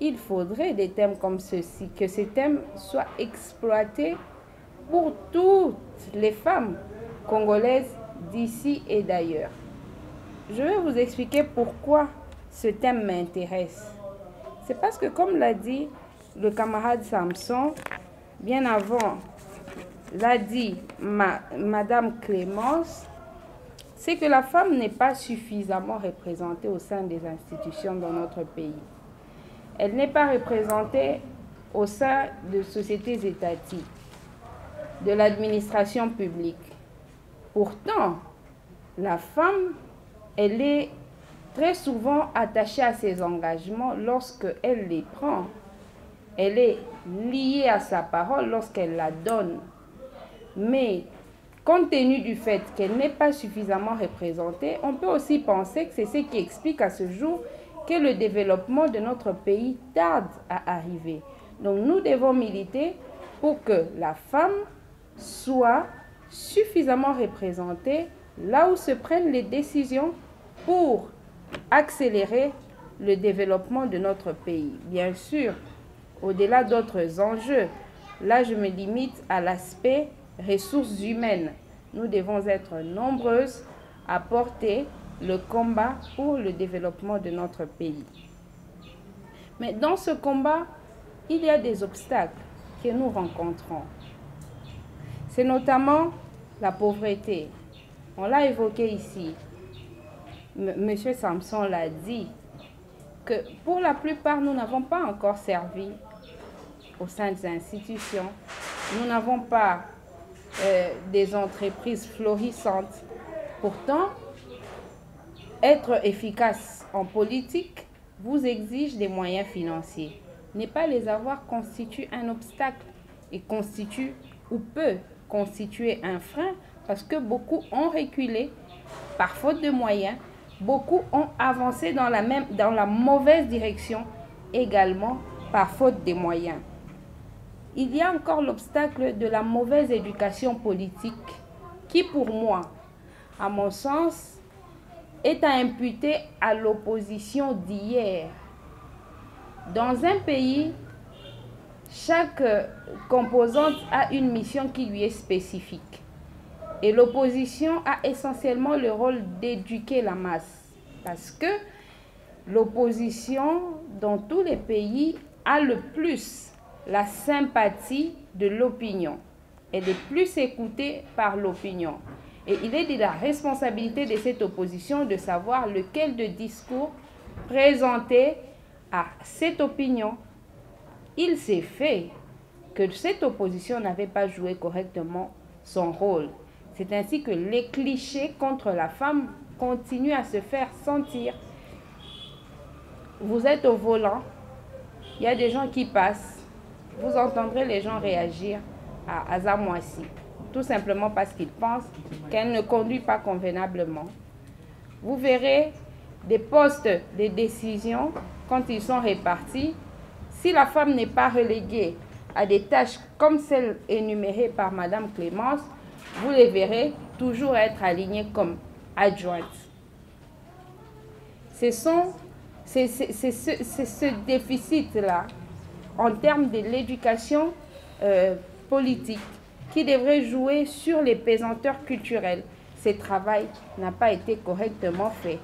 Il faudrait des thèmes comme ceci, que ces thèmes soient exploités pour toutes les femmes congolaises d'ici et d'ailleurs. Je vais vous expliquer pourquoi ce thème m'intéresse. C'est parce que, comme l'a dit le camarade Samson, bien avant, l'a dit Madame Clémence, c'est que la femme n'est pas suffisamment représentée au sein des institutions dans notre pays. Elle n'est pas représentée au sein de sociétés étatiques, de l'administration publique. Pourtant, la femme, elle est très souvent attachée à ses engagements lorsqu'elle les prend. Elle est liée à sa parole lorsqu'elle la donne. Mais compte tenu du fait qu'elle n'est pas suffisamment représentée, on peut aussi penser que c'est ce qui explique à ce jour que le développement de notre pays tarde à arriver. Donc nous devons militer pour que la femme soit suffisamment représentée là où se prennent les décisions pour accélérer le développement de notre pays. Bien sûr, au-delà d'autres enjeux, là je me limite à l'aspect ressources humaines. Nous devons être nombreuses à porter le combat pour le développement de notre pays. Mais dans ce combat, il y a des obstacles que nous rencontrons. C'est notamment la pauvreté. On l'a évoqué ici. Monsieur Samson l'a dit, que pour la plupart, nous n'avons pas encore servi au sein des institutions. Nous n'avons pas des entreprises florissantes. Pourtant, être efficace en politique vous exige des moyens financiers. Ne pas les avoir constitue un obstacle et constitue ou peut constituer un frein parce que beaucoup ont reculé par faute de moyens, beaucoup ont avancé dans la mauvaise direction également par faute des moyens. Il y a encore l'obstacle de la mauvaise éducation politique qui, pour moi, à mon sens, est à imputer à l'opposition d'hier. Dans un pays, chaque composante a une mission qui lui est spécifique. Et l'opposition a essentiellement le rôle d'éduquer la masse. Parce que l'opposition, dans tous les pays, a le plus la sympathie de l'opinion. Elle est plus écoutée par l'opinion. Et il est de la responsabilité de cette opposition de savoir lequel de discours présenter à cette opinion. Il s'est fait que cette opposition n'avait pas joué correctement son rôle. C'est ainsi que les clichés contre la femme continuent à se faire sentir. Vous êtes au volant, il y a des gens qui passent, vous entendrez les gens réagir à Azamouassi, tout simplement parce qu'ils pensent qu'elle ne conduit pas convenablement. Vous verrez des postes de décision, quand ils sont répartis, si la femme n'est pas reléguée à des tâches comme celles énumérées par Madame Clémence, vous les verrez toujours être alignées comme adjointes. C'est ce déficit-là, en termes de l'éducation politique, qui devrait jouer sur les pesanteurs culturels. Ce travail n'a pas été correctement fait.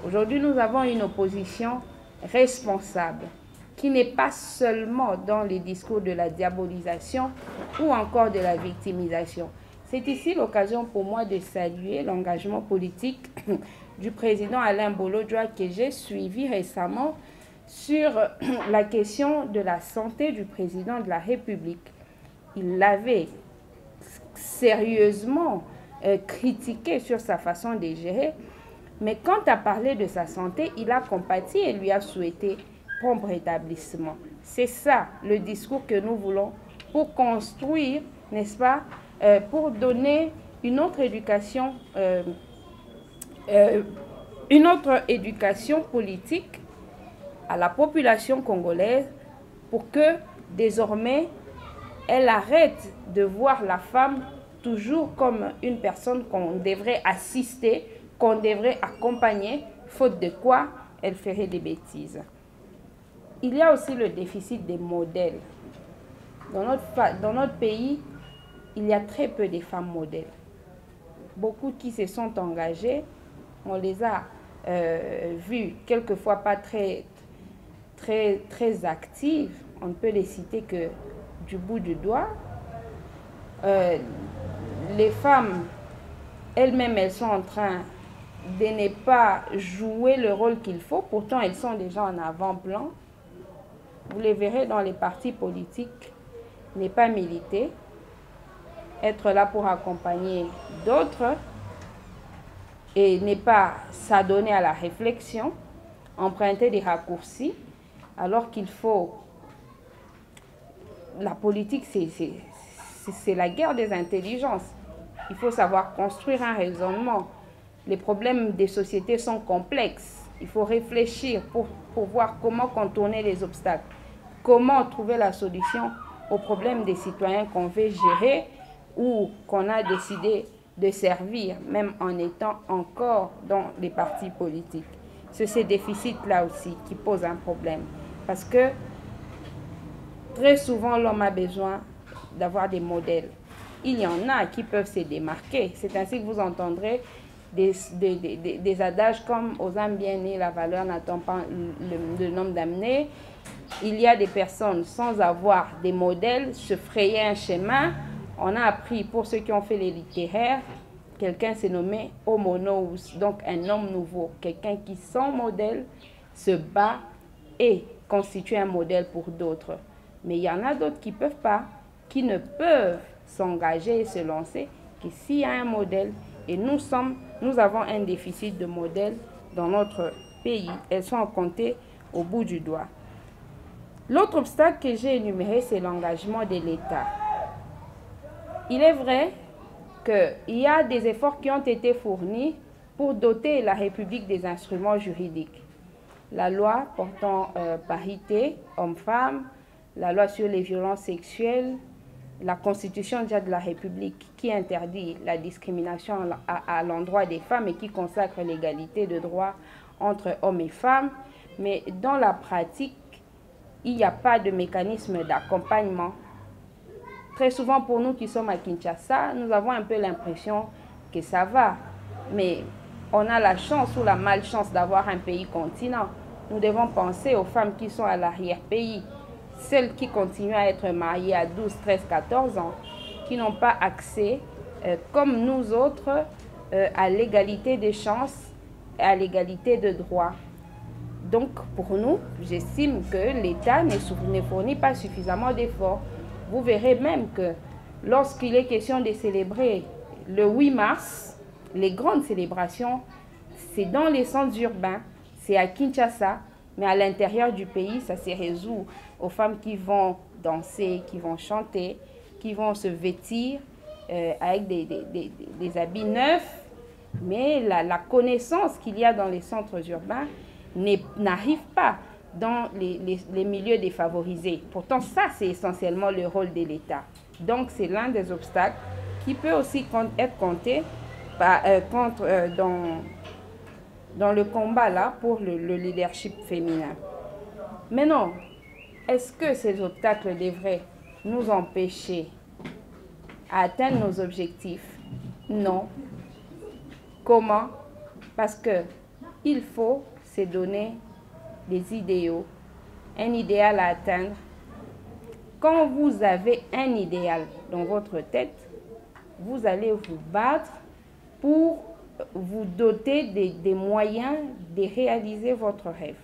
Aujourd'hui, nous avons une opposition responsable, qui n'est pas seulement dans les discours de la diabolisation ou encore de la victimisation. C'est ici l'occasion pour moi de saluer l'engagement politique du président Alain Bolodjoa que j'ai suivi récemment sur la question de la santé du président de la République. Il l'avait sérieusement critiqué sur sa façon de gérer, mais quand à parler de sa santé, il a compati et lui a souhaité prompt rétablissement. C'est ça le discours que nous voulons pour construire, n'est-ce pas, pour donner une autre éducation politique à la population congolaise pour que désormais elle arrête de voir la femme toujours comme une personne qu'on devrait assister, qu'on devrait accompagner, faute de quoi elle ferait des bêtises. Il y a aussi le déficit des modèles. Dans notre pays, il y a très peu de femmes modèles. Beaucoup qui se sont engagées, on les a vues quelquefois pas très actives. On ne peut les citer que du bout du doigt. Les femmes, elles-mêmes, elles sont en train de ne pas jouer le rôle qu'il faut. Pourtant, elles sont déjà en avant-plan. Vous les verrez dans les partis politiques, n'est pas militer, être là pour accompagner d'autres et n'est pas s'adonner à la réflexion, emprunter des raccourcis, alors qu'il faut... La politique, c'est la guerre des intelligences. Il faut savoir construire un raisonnement. Les problèmes des sociétés sont complexes. Il faut réfléchir pour voir comment contourner les obstacles, comment trouver la solution aux problèmes des citoyens qu'on veut gérer ou qu'on a décidé de servir, même en étant encore dans les partis politiques. C'est ces déficits-là aussi qui posent un problème. Parce que très souvent, l'homme a besoin d'avoir des modèles. Il y en a qui peuvent se démarquer. C'est ainsi que vous entendrez des adages comme « aux âmes bien nées, la valeur n'attend pas le nombre d'amener ». Il y a des personnes sans avoir des modèles, se frayer un chemin. On a appris, pour ceux qui ont fait les littéraires, quelqu'un s'est nommé Homo Nous, donc un homme nouveau. Quelqu'un qui, sans modèle, se bat et constitue un modèle pour d'autres. Mais il y en a d'autres qui ne peuvent pas, qui ne peuvent s'engager et se lancer que s'il y a un modèle. Et nous avons un déficit de modèles dans notre pays. Elles sont comptées au bout du doigt. L'autre obstacle que j'ai énuméré, c'est l'engagement de l'État. Il est vrai qu'il y a des efforts qui ont été fournis pour doter la République des instruments juridiques. La loi portant parité homme-femme, la loi sur les violences sexuelles, la Constitution déjà de la République qui interdit la discrimination à l'endroit des femmes et qui consacre l'égalité de droits entre hommes et femmes. Mais dans la pratique, il n'y a pas de mécanisme d'accompagnement. Très souvent pour nous qui sommes à Kinshasa, nous avons un peu l'impression que ça va. Mais on a la chance ou la malchance d'avoir un pays continent. Nous devons penser aux femmes qui sont à l'arrière-pays, celles qui continuent à être mariées à 12, 13, 14 ans, qui n'ont pas accès, comme nous autres, à l'égalité des chances et à l'égalité de droits. Donc, pour nous, j'estime que l'État ne fournit pas suffisamment d'efforts. Vous verrez même que lorsqu'il est question de célébrer le 8 mars, les grandes célébrations, c'est dans les centres urbains, c'est à Kinshasa, mais à l'intérieur du pays, ça se résout aux femmes qui vont danser, qui vont chanter, qui vont se vêtir avec des habits neufs. Mais la connaissance qu'il y a dans les centres urbains n'arrive pas dans les milieux défavorisés. Pourtant, ça, c'est essentiellement le rôle de l'État. Donc, c'est l'un des obstacles qui peut aussi être compté dans le combat là pour le leadership féminin. Mais non, est-ce que ces obstacles devraient nous empêcher à atteindre nos objectifs? Non. Comment? Parce que il faut se donner des idéaux, un idéal à atteindre. Quand vous avez un idéal dans votre tête, vous allez vous battre pour vous doter des moyens de réaliser votre rêve.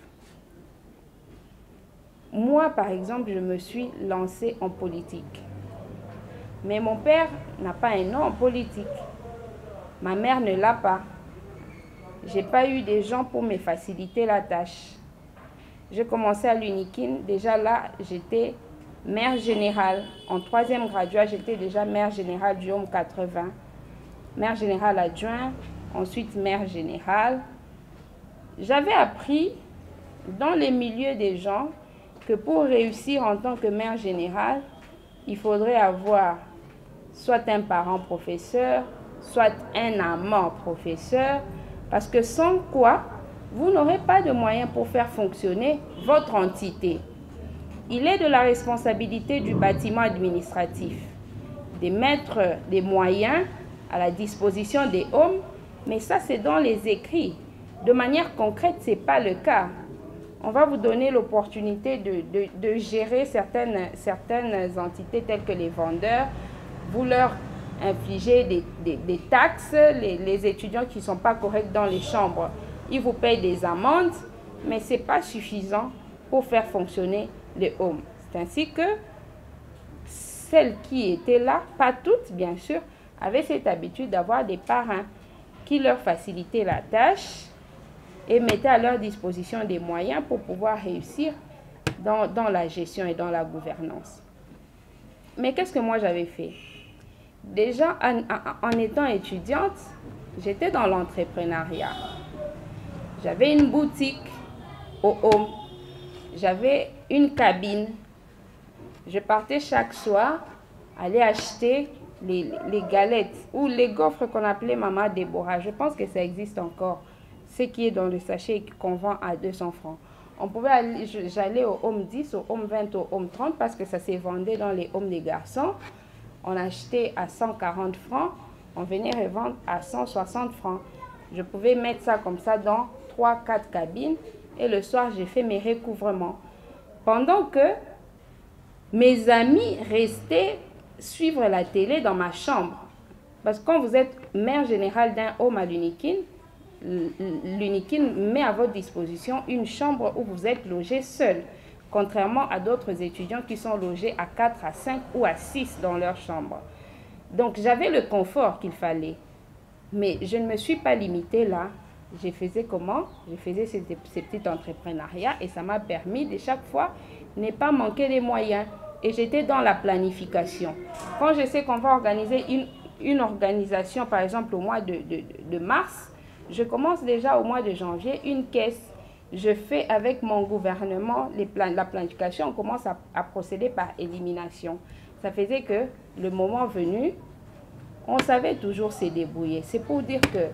Moi, par exemple, je me suis lancée en politique. Mais mon père n'a pas un nom en politique. Ma mère ne l'a pas. Je n'ai pas eu des gens pour me faciliter la tâche. J'ai commencé à l'UNIKIN. Déjà là, j'étais mère générale. En 3e graduat, j'étais déjà mère générale du Home 80. Mère générale adjointe, ensuite mère générale. J'avais appris dans les milieux des gens que pour réussir en tant que mère générale, il faudrait avoir soit un parent professeur, soit un amant professeur, parce que sans quoi, vous n'aurez pas de moyens pour faire fonctionner votre entité. Il est de la responsabilité du bâtiment administratif de mettre des moyens à la disposition des hommes, mais ça c'est dans les écrits. De manière concrète, ce n'est pas le cas. On va vous donner l'opportunité de gérer certaines entités telles que les vendeurs. Vous leur infligez des taxes, les étudiants qui ne sont pas corrects dans les chambres, ils vous payent des amendes, mais ce n'est pas suffisant pour faire fonctionner les homes. C'est ainsi que celles qui étaient là, pas toutes bien sûr, avaient cette habitude d'avoir des parrains qui leur facilitaient la tâche et mettaient à leur disposition des moyens pour pouvoir réussir dans la gestion et dans la gouvernance. Mais qu'est-ce que moi j'avais fait? Déjà, en étant étudiante, j'étais dans l'entrepreneuriat. J'avais une boutique au Home. J'avais une cabine. Je partais chaque soir aller acheter les galettes ou les gaufres qu'on appelait Maman Déborah. Je pense que ça existe encore. Ce qui est dans le sachet qu'on vend à 200 francs. On pouvait aller, j'allais au Home 10, au Home 20, au Home 30 parce que ça s'est vendu dans les Homes des garçons. On achetait à 140 francs, on venait revendre à 160 francs. Je pouvais mettre ça comme ça dans 3-4 cabines et le soir, j'ai fait mes recouvrements. Pendant que mes amis restaient suivre la télé dans ma chambre. Parce que quand vous êtes mère générale d'un Home à l'UNIKIN, l'UNIKIN met à votre disposition une chambre où vous êtes logé seul. Contrairement à d'autres étudiants qui sont logés à 4, à 5 ou à 6 dans leur chambre. Donc j'avais le confort qu'il fallait. Mais je ne me suis pas limitée là. Je faisais comment? Je faisais ces petits entrepreneuriats et ça m'a permis de chaque fois ne pas manquer les moyens. Et j'étais dans la planification. Quand je sais qu'on va organiser une organisation, par exemple au mois de mars, Je commence déjà au mois de janvier une caisse. Je fais avec mon gouvernement la planification. On commence à procéder par élimination. Ça faisait que le moment venu, on savait toujours se débrouiller. C'est pour dire que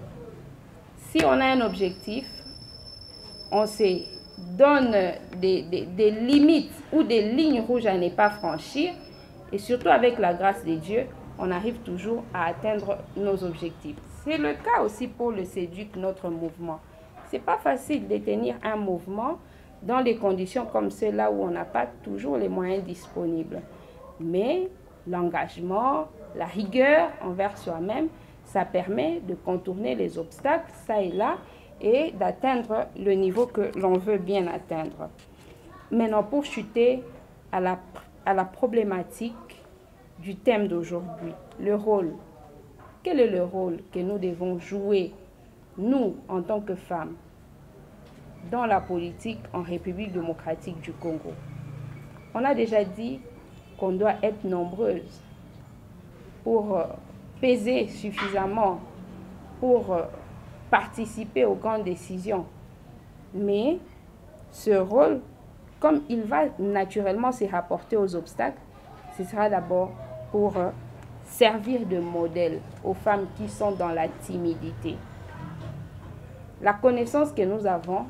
si on a un objectif, on se donne des limites ou des lignes rouges à ne pas franchir. Et surtout avec la grâce de Dieu, on arrive toujours à atteindre nos objectifs. C'est le cas aussi pour le SEDUC, notre mouvement. Ce n'est pas facile de tenir un mouvement dans des conditions comme celles-là où on n'a pas toujours les moyens disponibles. Mais l'engagement, la rigueur envers soi-même, ça permet de contourner les obstacles, ça et là, et d'atteindre le niveau que l'on veut bien atteindre. Maintenant, pour chuter à la problématique du thème d'aujourd'hui, le rôle. Quel est le rôle que nous devons jouer, nous, en tant que femmes, dans la politique en République démocratique du Congo? On a déjà dit qu'on doit être nombreuses pour peser suffisamment, pour participer aux grandes décisions. Mais ce rôle, comme il va naturellement se rapporter aux obstacles, ce sera d'abord pour servir de modèle aux femmes qui sont dans la timidité. La connaissance que nous avons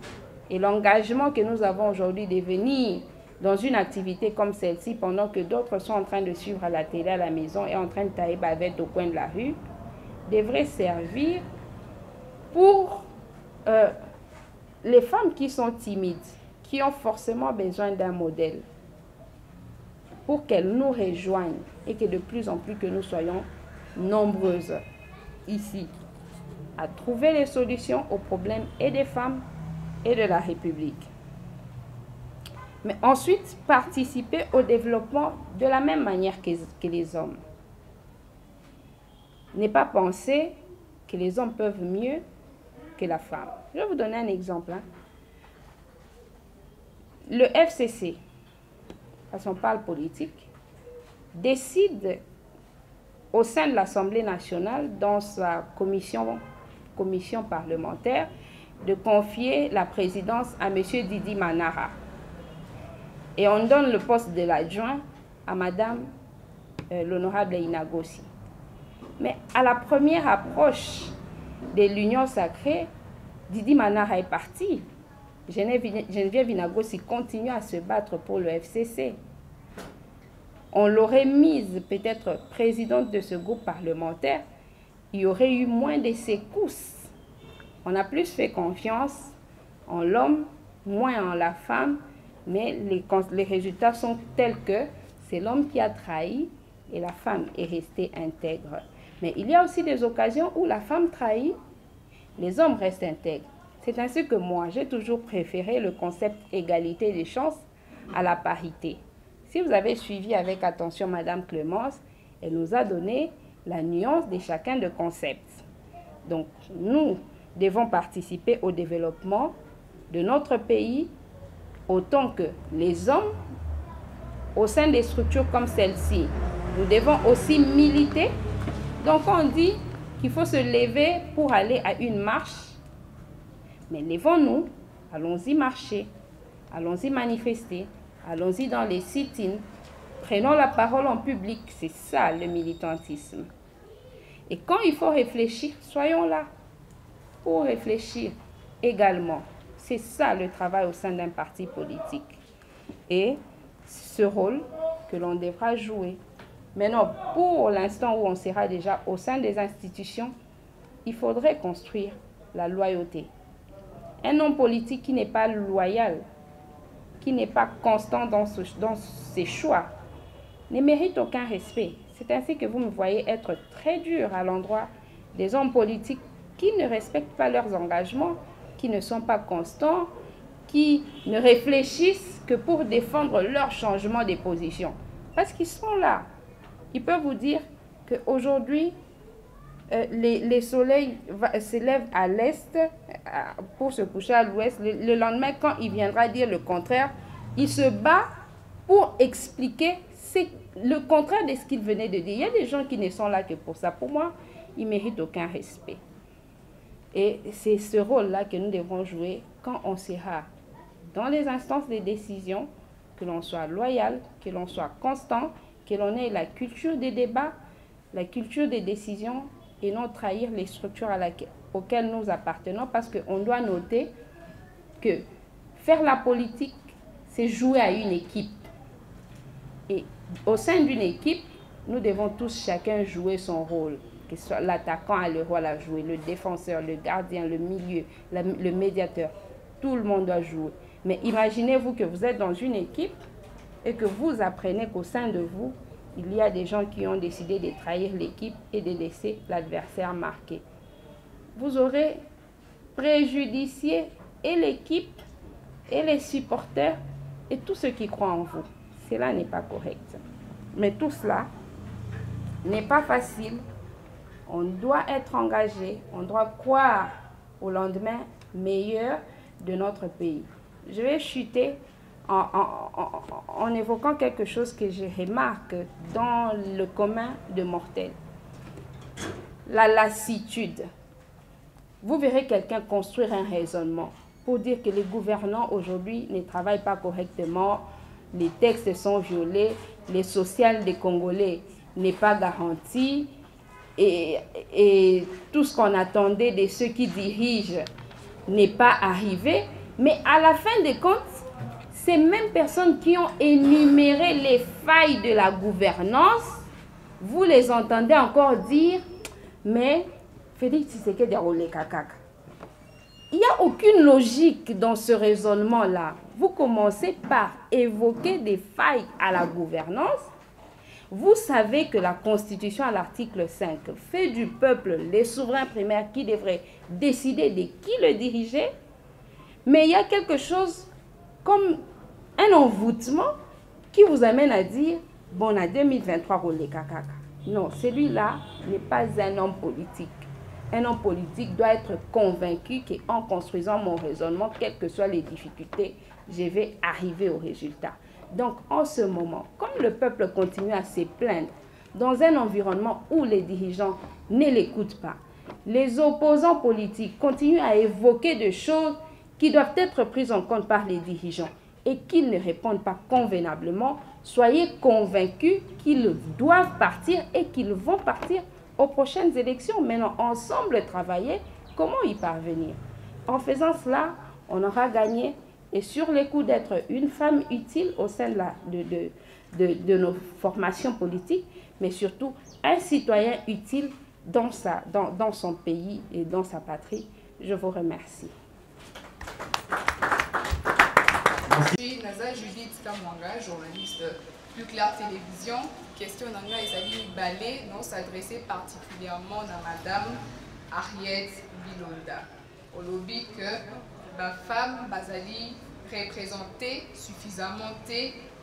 et l'engagement que nous avons aujourd'hui de venir dans une activité comme celle-ci pendant que d'autres sont en train de suivre à la télé à la maison et en train de tailler bavette au coin de la rue, devrait servir pour les femmes qui sont timides, qui ont forcément besoin d'un modèle, pour qu'elles nous rejoignent et que de plus en plus que nous soyons nombreuses ici à trouver les solutions aux problèmes et des femmes et de la République. Mais ensuite, participer au développement de la même manière que les hommes. Ne pas penser que les hommes peuvent mieux que la femme. Je vais vous donner un exemple. Le FCC, parce qu'on parle politique, décide au sein de l'Assemblée nationale, dans sa commission parlementaire, de confier la présidence à M. Didi Manara. Et on donne le poste de l'adjoint à Madame l'honorable Inagossi. Mais à la première approche de l'Union sacrée, Didi Manara est parti. Geneviève Inagossi continue à se battre pour le FCC. On l'aurait mise peut-être présidente de ce groupe parlementaire, il y aurait eu moins de secousses. On a plus fait confiance en l'homme, moins en la femme, mais les résultats sont tels que c'est l'homme qui a trahi et la femme est restée intègre. Mais il y a aussi des occasions où la femme trahit, les hommes restent intègres. C'est ainsi que moi, j'ai toujours préféré le concept égalité des chances à la parité. Si vous avez suivi avec attention Madame Clémence, elle nous a donné la nuance de chacun de concepts. Donc, nous devons participer au développement de notre pays autant que les hommes au sein des structures comme celle-ci. Nous devons aussi militer. Donc, on dit qu'il faut se lever pour aller à une marche. Mais levons-nous, allons-y marcher, allons-y manifester, allons-y dans les sit-ins, prenons la parole en public. C'est ça le militantisme. Et quand il faut réfléchir, soyons là pour réfléchir également. C'est ça le travail au sein d'un parti politique. Et ce rôle que l'on devra jouer. Maintenant, pour l'instant où on sera déjà au sein des institutions, il faudrait construire la loyauté. Un homme politique qui n'est pas loyal, qui n'est pas constant dans ses choix, ne mérite aucun respect. C'est ainsi que vous me voyez être très dur à l'endroit des hommes politiques qui ne respectent pas leurs engagements, qui ne sont pas constants, qui ne réfléchissent que pour défendre leur changement de position. Parce qu'ils sont là. Ils peuvent vous dire qu'aujourd'hui, les soleils se lèvent à l'est pour se coucher à l'ouest. Le lendemain, quand il viendra dire le contraire, il se bat pour expliquer le contraire de ce qu'il venait de dire. Il y a des gens qui ne sont là que pour ça. Pour moi, ils ne méritent aucun respect. Et c'est ce rôle-là que nous devrons jouer quand on sera dans les instances de décision, que l'on soit loyal, que l'on soit constant, que l'on ait la culture des débats, la culture des décisions et non trahir les structures auxquelles nous appartenons, parce qu'on doit noter que faire la politique, c'est jouer à une équipe. Et au sein d'une équipe, nous devons tous chacun jouer son rôle. Que ce soit l'attaquant a le rôle à jouer, le défenseur, le gardien, le milieu, le médiateur. Tout le monde doit jouer. Mais imaginez-vous que vous êtes dans une équipe et que vous apprenez qu'au sein de vous, il y a des gens qui ont décidé de trahir l'équipe et de laisser l'adversaire marquer. Vous aurez préjudicié et l'équipe et les supporters et tous ceux qui croient en vous. Cela n'est pas correct. Mais tout cela n'est pas facile. On doit être engagé, on doit croire au lendemain meilleur de notre pays. Je vais chuter en évoquant quelque chose que je remarque dans le commun de mortels. La lassitude. Vous verrez quelqu'un construire un raisonnement pour dire que les gouvernants aujourd'hui ne travaillent pas correctement, les textes sont violés, les social des Congolais n'est pas garanti, et tout ce qu'on attendait de ceux qui dirigent n'est pas arrivé. Mais à la fin des comptes, ces mêmes personnes qui ont énuméré les failles de la gouvernance, vous les entendez encore dire, mais Félix Tshisekedi a roulé kakaka. Il n'y a aucune logique dans ce raisonnement-là. Vous commencez par évoquer des failles à la gouvernance. Vous savez que la Constitution, à l'article 5, fait du peuple les souverains primaires qui devraient décider de qui le diriger. Mais il y a quelque chose comme un envoûtement qui vous amène à dire, bon, à 2023, roulé kakaka. Non, celui-là n'est pas un homme politique. Un homme politique doit être convaincu qu'en construisant mon raisonnement, quelles que soient les difficultés, je vais arriver au résultat. Donc, en ce moment, comme le peuple continue à se plaindre, dans un environnement où les dirigeants ne l'écoutent pas, les opposants politiques continuent à évoquer des choses qui doivent être prises en compte par les dirigeants et qu'ils ne répondent pas convenablement, soyez convaincus qu'ils doivent partir et qu'ils vont partir aux prochaines élections. Maintenant, ensemble travailler, comment y parvenir? En faisant cela, on aura gagné. Et sur les coups d'être une femme utile au sein de nos formations politiques, mais surtout un citoyen utile dans son pays et dans sa patrie. Je vous remercie. Merci. Naza Judith Kamwanga, journaliste Plus Clair Télévision. Question nanga ezali balé, non s'adresser particulièrement à Madame Henriette Bilonda. Au lobby que la femme bazali représentée suffisamment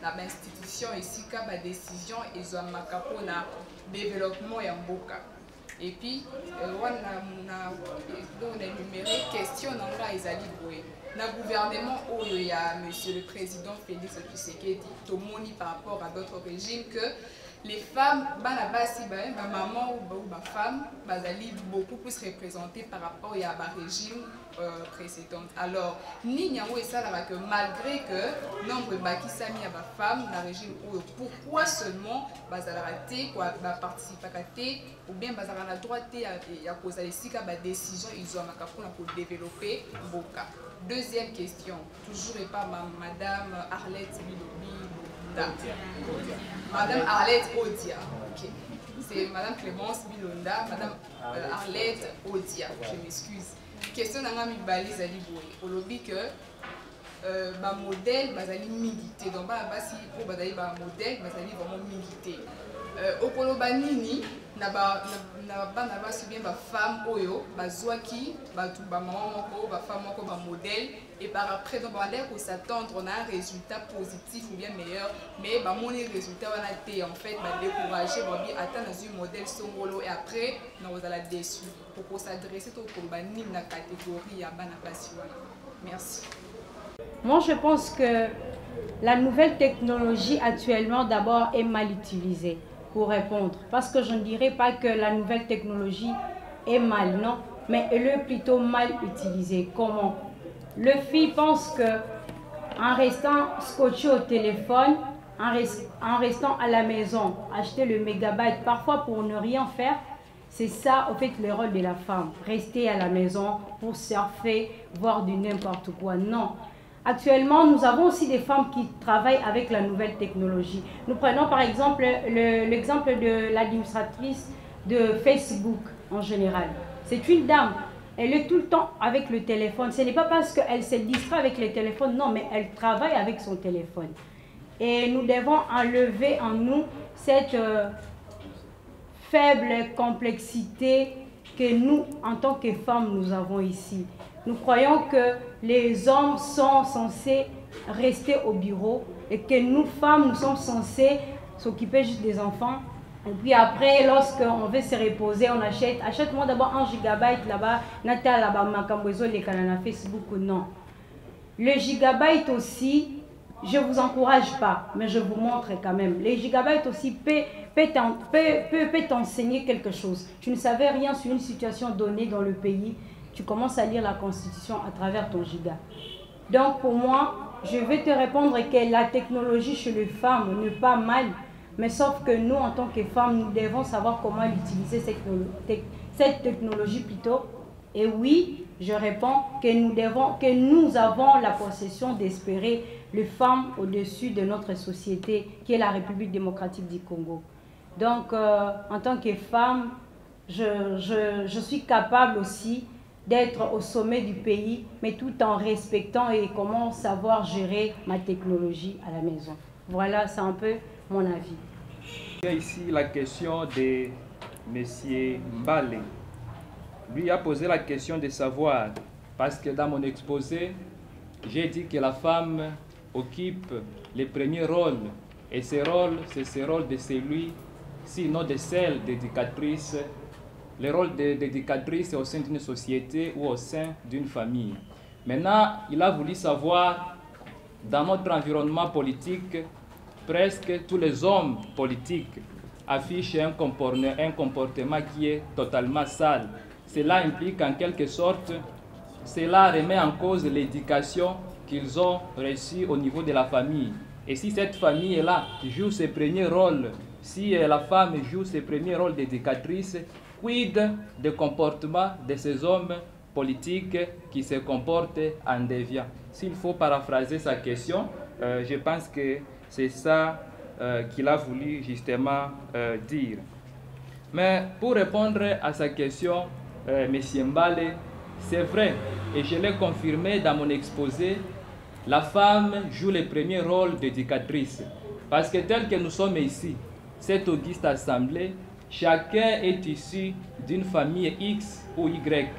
dans l'institution ici qu'à la décision et pour le développement et mboka. Et puis on a énuméré question nanga ezali boye. Dans le gouvernement où il y a Monsieur le Président Félix Tshisekedi, Tomoni par rapport à d'autres régimes que les femmes, ma maman ou ma femme, beaucoup plus représentées par rapport à régime précédent. Alors, que malgré que nombre de sami à ma femme dans le régime, pourquoi seulement participer ou bien la droite à cause de la décision ils ont pour développer Boka. Deuxième question, toujours et pas Madame Arlette Bilonda. Madame Arlette Odia. Okay. C'est Madame Clémence Bilonda, Madame Arlette Odia. Je m'excuse. Question d'Anga Mibali Zali Boy. Au lobby que ma modèle bazali milité. Donc si pour bazali ba modèle bazali vraiment milité. Au Kolobanini na ba bien ba femme oyo bazwaki ba maman moko ba femme moko ba modèle et par après donc on a s'attendre on a un résultat positif ou bien meilleur mais ba mon résultat on a été en fait ba décourager ba bien atteindre un modèle songolo et après on va la déçu pour s'adresser au Kolobanini na catégorie ya bana basi voilà. Merci. Moi je pense que la nouvelle technologie actuellement d'abord est mal utilisée pour répondre. Parce que je ne dirais pas que la nouvelle technologie est mal, non. mais elle est plutôt mal utilisée. Comment? Le fille pense que en restant scotché au téléphone, en restant à la maison, acheter le mégabyte, parfois pour ne rien faire, c'est ça, au fait, le rôle de la femme. Rester à la maison pour surfer, voir du n'importe quoi. Non. Actuellement, nous avons aussi des femmes qui travaillent avec la nouvelle technologie. Nous prenons par exemple l'exemple de l'administratrice de Facebook en général. C'est une dame. Elle est tout le temps avec le téléphone. Ce n'est pas parce qu'elle se distrait avec le téléphone, non, mais elle travaille avec son téléphone. Et nous devons enlever en nous cette faible complexité que nous, en tant que femmes, nous avons ici. Nous croyons que les hommes sont censés rester au bureau et que nous, femmes, nous sommes censées s'occuper juste des enfants. Et puis après, lorsqu'on veut se reposer, on achète-moi d'abord 1 gigabyte là-bas, Nata là-bas, Makambozo, les canaux Facebook, non. Le gigabyte aussi, je ne vous encourage pas, mais je vous montre quand même. Les gigabytes aussi peut t'enseigner quelque chose. Tu ne savais rien sur une situation donnée dans le pays, tu commences à lire la Constitution à travers ton giga. Donc pour moi, je vais te répondre que la technologie chez les femmes n'est pas mal, mais sauf que nous, en tant que femmes, nous devons savoir comment utiliser cette technologie plutôt. Et oui, je réponds que nous avons la possession d'espérer les femmes au-dessus de notre société, qui est la République démocratique du Congo. Donc, en tant que femme, je suis capable aussi d'être au sommet du pays, mais tout en respectant et comment savoir gérer ma technologie à la maison. Voilà, c'est un peu mon avis. Il y a ici la question de M. Mbale. Lui a posé la question de savoir, parce que dans mon exposé, j'ai dit que la femme occupe le premier rôle, et ce rôle, c'est ce rôle de celui, sinon de celle d'éducatrice, le rôle d'éducatrice au sein d'une société ou au sein d'une famille. Maintenant, il a voulu savoir, dans notre environnement politique, presque tous les hommes politiques affichent un comportement qui est totalement sale. Cela implique en quelque sorte, cela remet en cause l'éducation qu'ils ont reçue au niveau de la famille. Et si cette famille-là joue ses premiers rôles, si la femme joue ses premiers rôles d'éducatrice, quid des comportements de ces hommes politiques qui se comportent en déviant? S'il faut paraphraser sa question, je pense que c'est ça qu'il a voulu justement dire. Mais pour répondre à sa question, M. Mbale, c'est vrai, et je l'ai confirmé dans mon exposé, la femme joue le premier rôle d'éducatrice. Parce que tel que nous sommes ici, cette auguste assemblée, chacun est issu d'une famille X ou Y.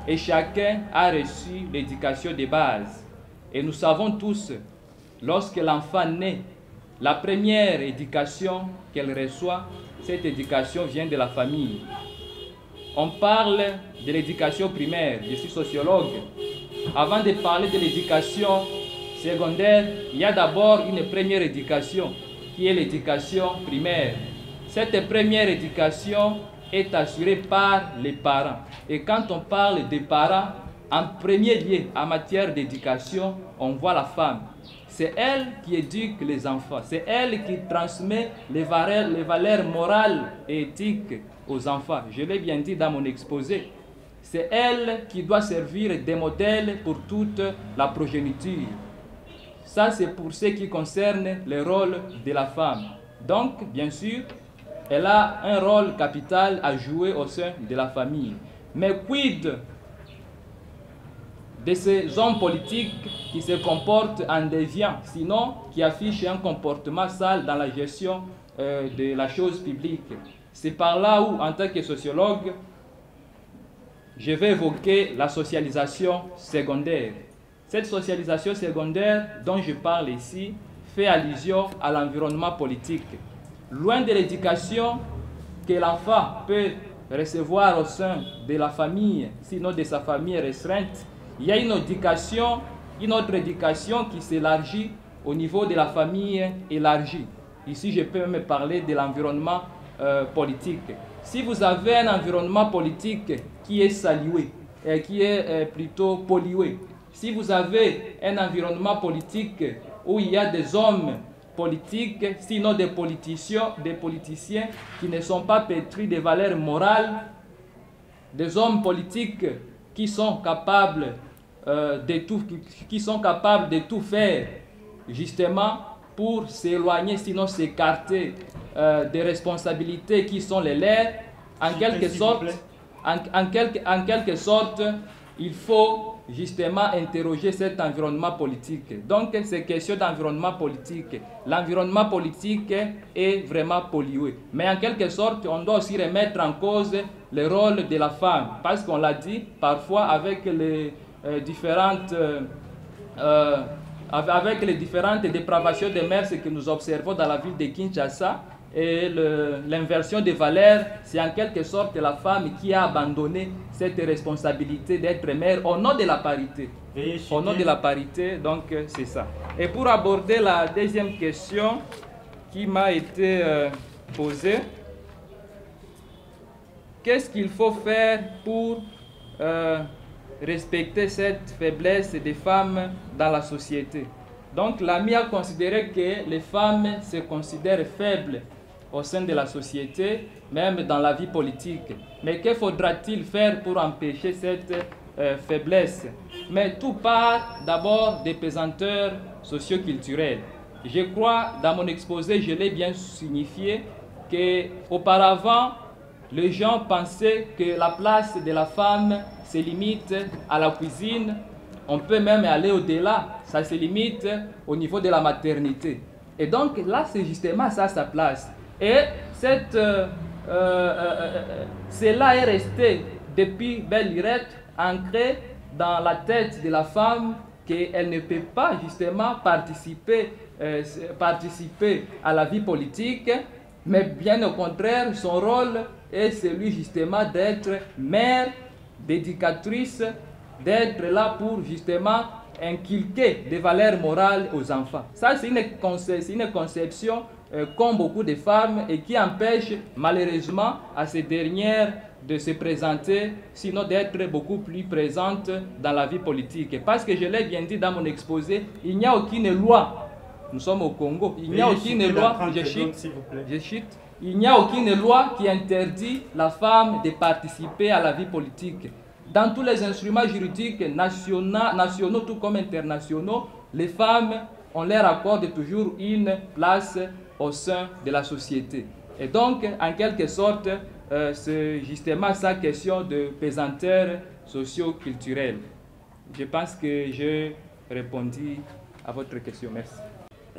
Et chacun a reçu l'éducation de base. Et nous savons tous, lorsque l'enfant naît, la première éducation qu'elle reçoit, cette éducation vient de la famille. On parle de l'éducation primaire, je suis sociologue. Avant de parler de l'éducation secondaire, il y a d'abord une première éducation, qui est l'éducation primaire. Cette première éducation est assurée par les parents. Et quand on parle des parents, en premier lieu, en matière d'éducation, on voit la femme. C'est elle qui éduque les enfants. C'est elle qui transmet les valeurs morales et éthiques aux enfants. Je l'ai bien dit dans mon exposé. C'est elle qui doit servir de modèle pour toute la progéniture. Ça, c'est pour ce qui concerne le rôle de la femme. Donc, bien sûr, elle a un rôle capital à jouer au sein de la famille. Mais quid de ces hommes politiques qui se comportent en déviant, sinon qui affichent un comportement sale dans la gestion de la chose publique? C'est par là où, en tant que sociologue, je vais évoquer la socialisation secondaire. Cette socialisation secondaire dont je parle ici fait allusion à l'environnement politique. Loin de l'éducation que l'enfant peut recevoir au sein de la famille, sinon de sa famille restreinte, il y a une autre éducation qui s'élargit au niveau de la famille élargie. Ici, je peux même parler de l'environnement politique. si vous avez un environnement politique qui est salué, et qui est plutôt pollué, si vous avez un environnement politique où il y a des hommes politiques, sinon des politiciens qui ne sont pas pétris de valeurs morales, des hommes politiques qui sont capables de tout faire justement pour s'éloigner, sinon s'écarter des responsabilités qui sont les leurs. En quelque sorte, il faut justement interroger cet environnement politique. Donc, c'est question d'environnement politique. L'environnement politique est vraiment pollué. Mais en quelque sorte, on doit aussi remettre en cause le rôle de la femme. Parce qu'on l'a dit, parfois, avec les différentes dépravations des mœurs que nous observons dans la ville de Kinshasa, et l'inversion des valeurs, c'est en quelque sorte la femme qui a abandonné cette responsabilité d'être mère au nom de la parité. Au nom de la parité, donc c'est ça. Et pour aborder la deuxième question qui m'a été posée, qu'est-ce qu'il faut faire pour respecter cette faiblesse des femmes dans la société? Donc l'AMI a considéré que les femmes se considèrent faibles au sein de la société, même dans la vie politique. Mais que faudra-t-il faire pour empêcher cette faiblesse? Mais tout part d'abord des pesanteurs socio-culturels. Je crois, dans mon exposé, je l'ai bien signifié, qu'auparavant, les gens pensaient que la place de la femme se limite à la cuisine. On peut même aller au-delà, ça se limite au niveau de la maternité. Et donc là, c'est justement ça sa place. Et cela est resté depuis belle lurette ancré dans la tête de la femme qu'elle ne peut pas justement participer à la vie politique, mais bien au contraire, son rôle est celui justement d'être mère, d'éducatrice, d'être là pour justement inculquer des valeurs morales aux enfants. Ça, c'est une conception qu'ont beaucoup de femmes et qui empêche malheureusement à ces dernières de se présenter, sinon d'être beaucoup plus présentes dans la vie politique. Parce que je l'ai bien dit dans mon exposé, il n'y a aucune loi, nous sommes au Congo, il n'y a aucune loi, il n'y a aucune loi qui interdit la femme de participer à la vie politique. Dans tous les instruments juridiques nationaux tout comme internationaux, les femmes, on leur accorde toujours une place au sein de la société. Et donc, en quelque sorte, c'est justement sa question de pesanteur socio-culturelle. Je pense que j'ai répondu à votre question. Merci.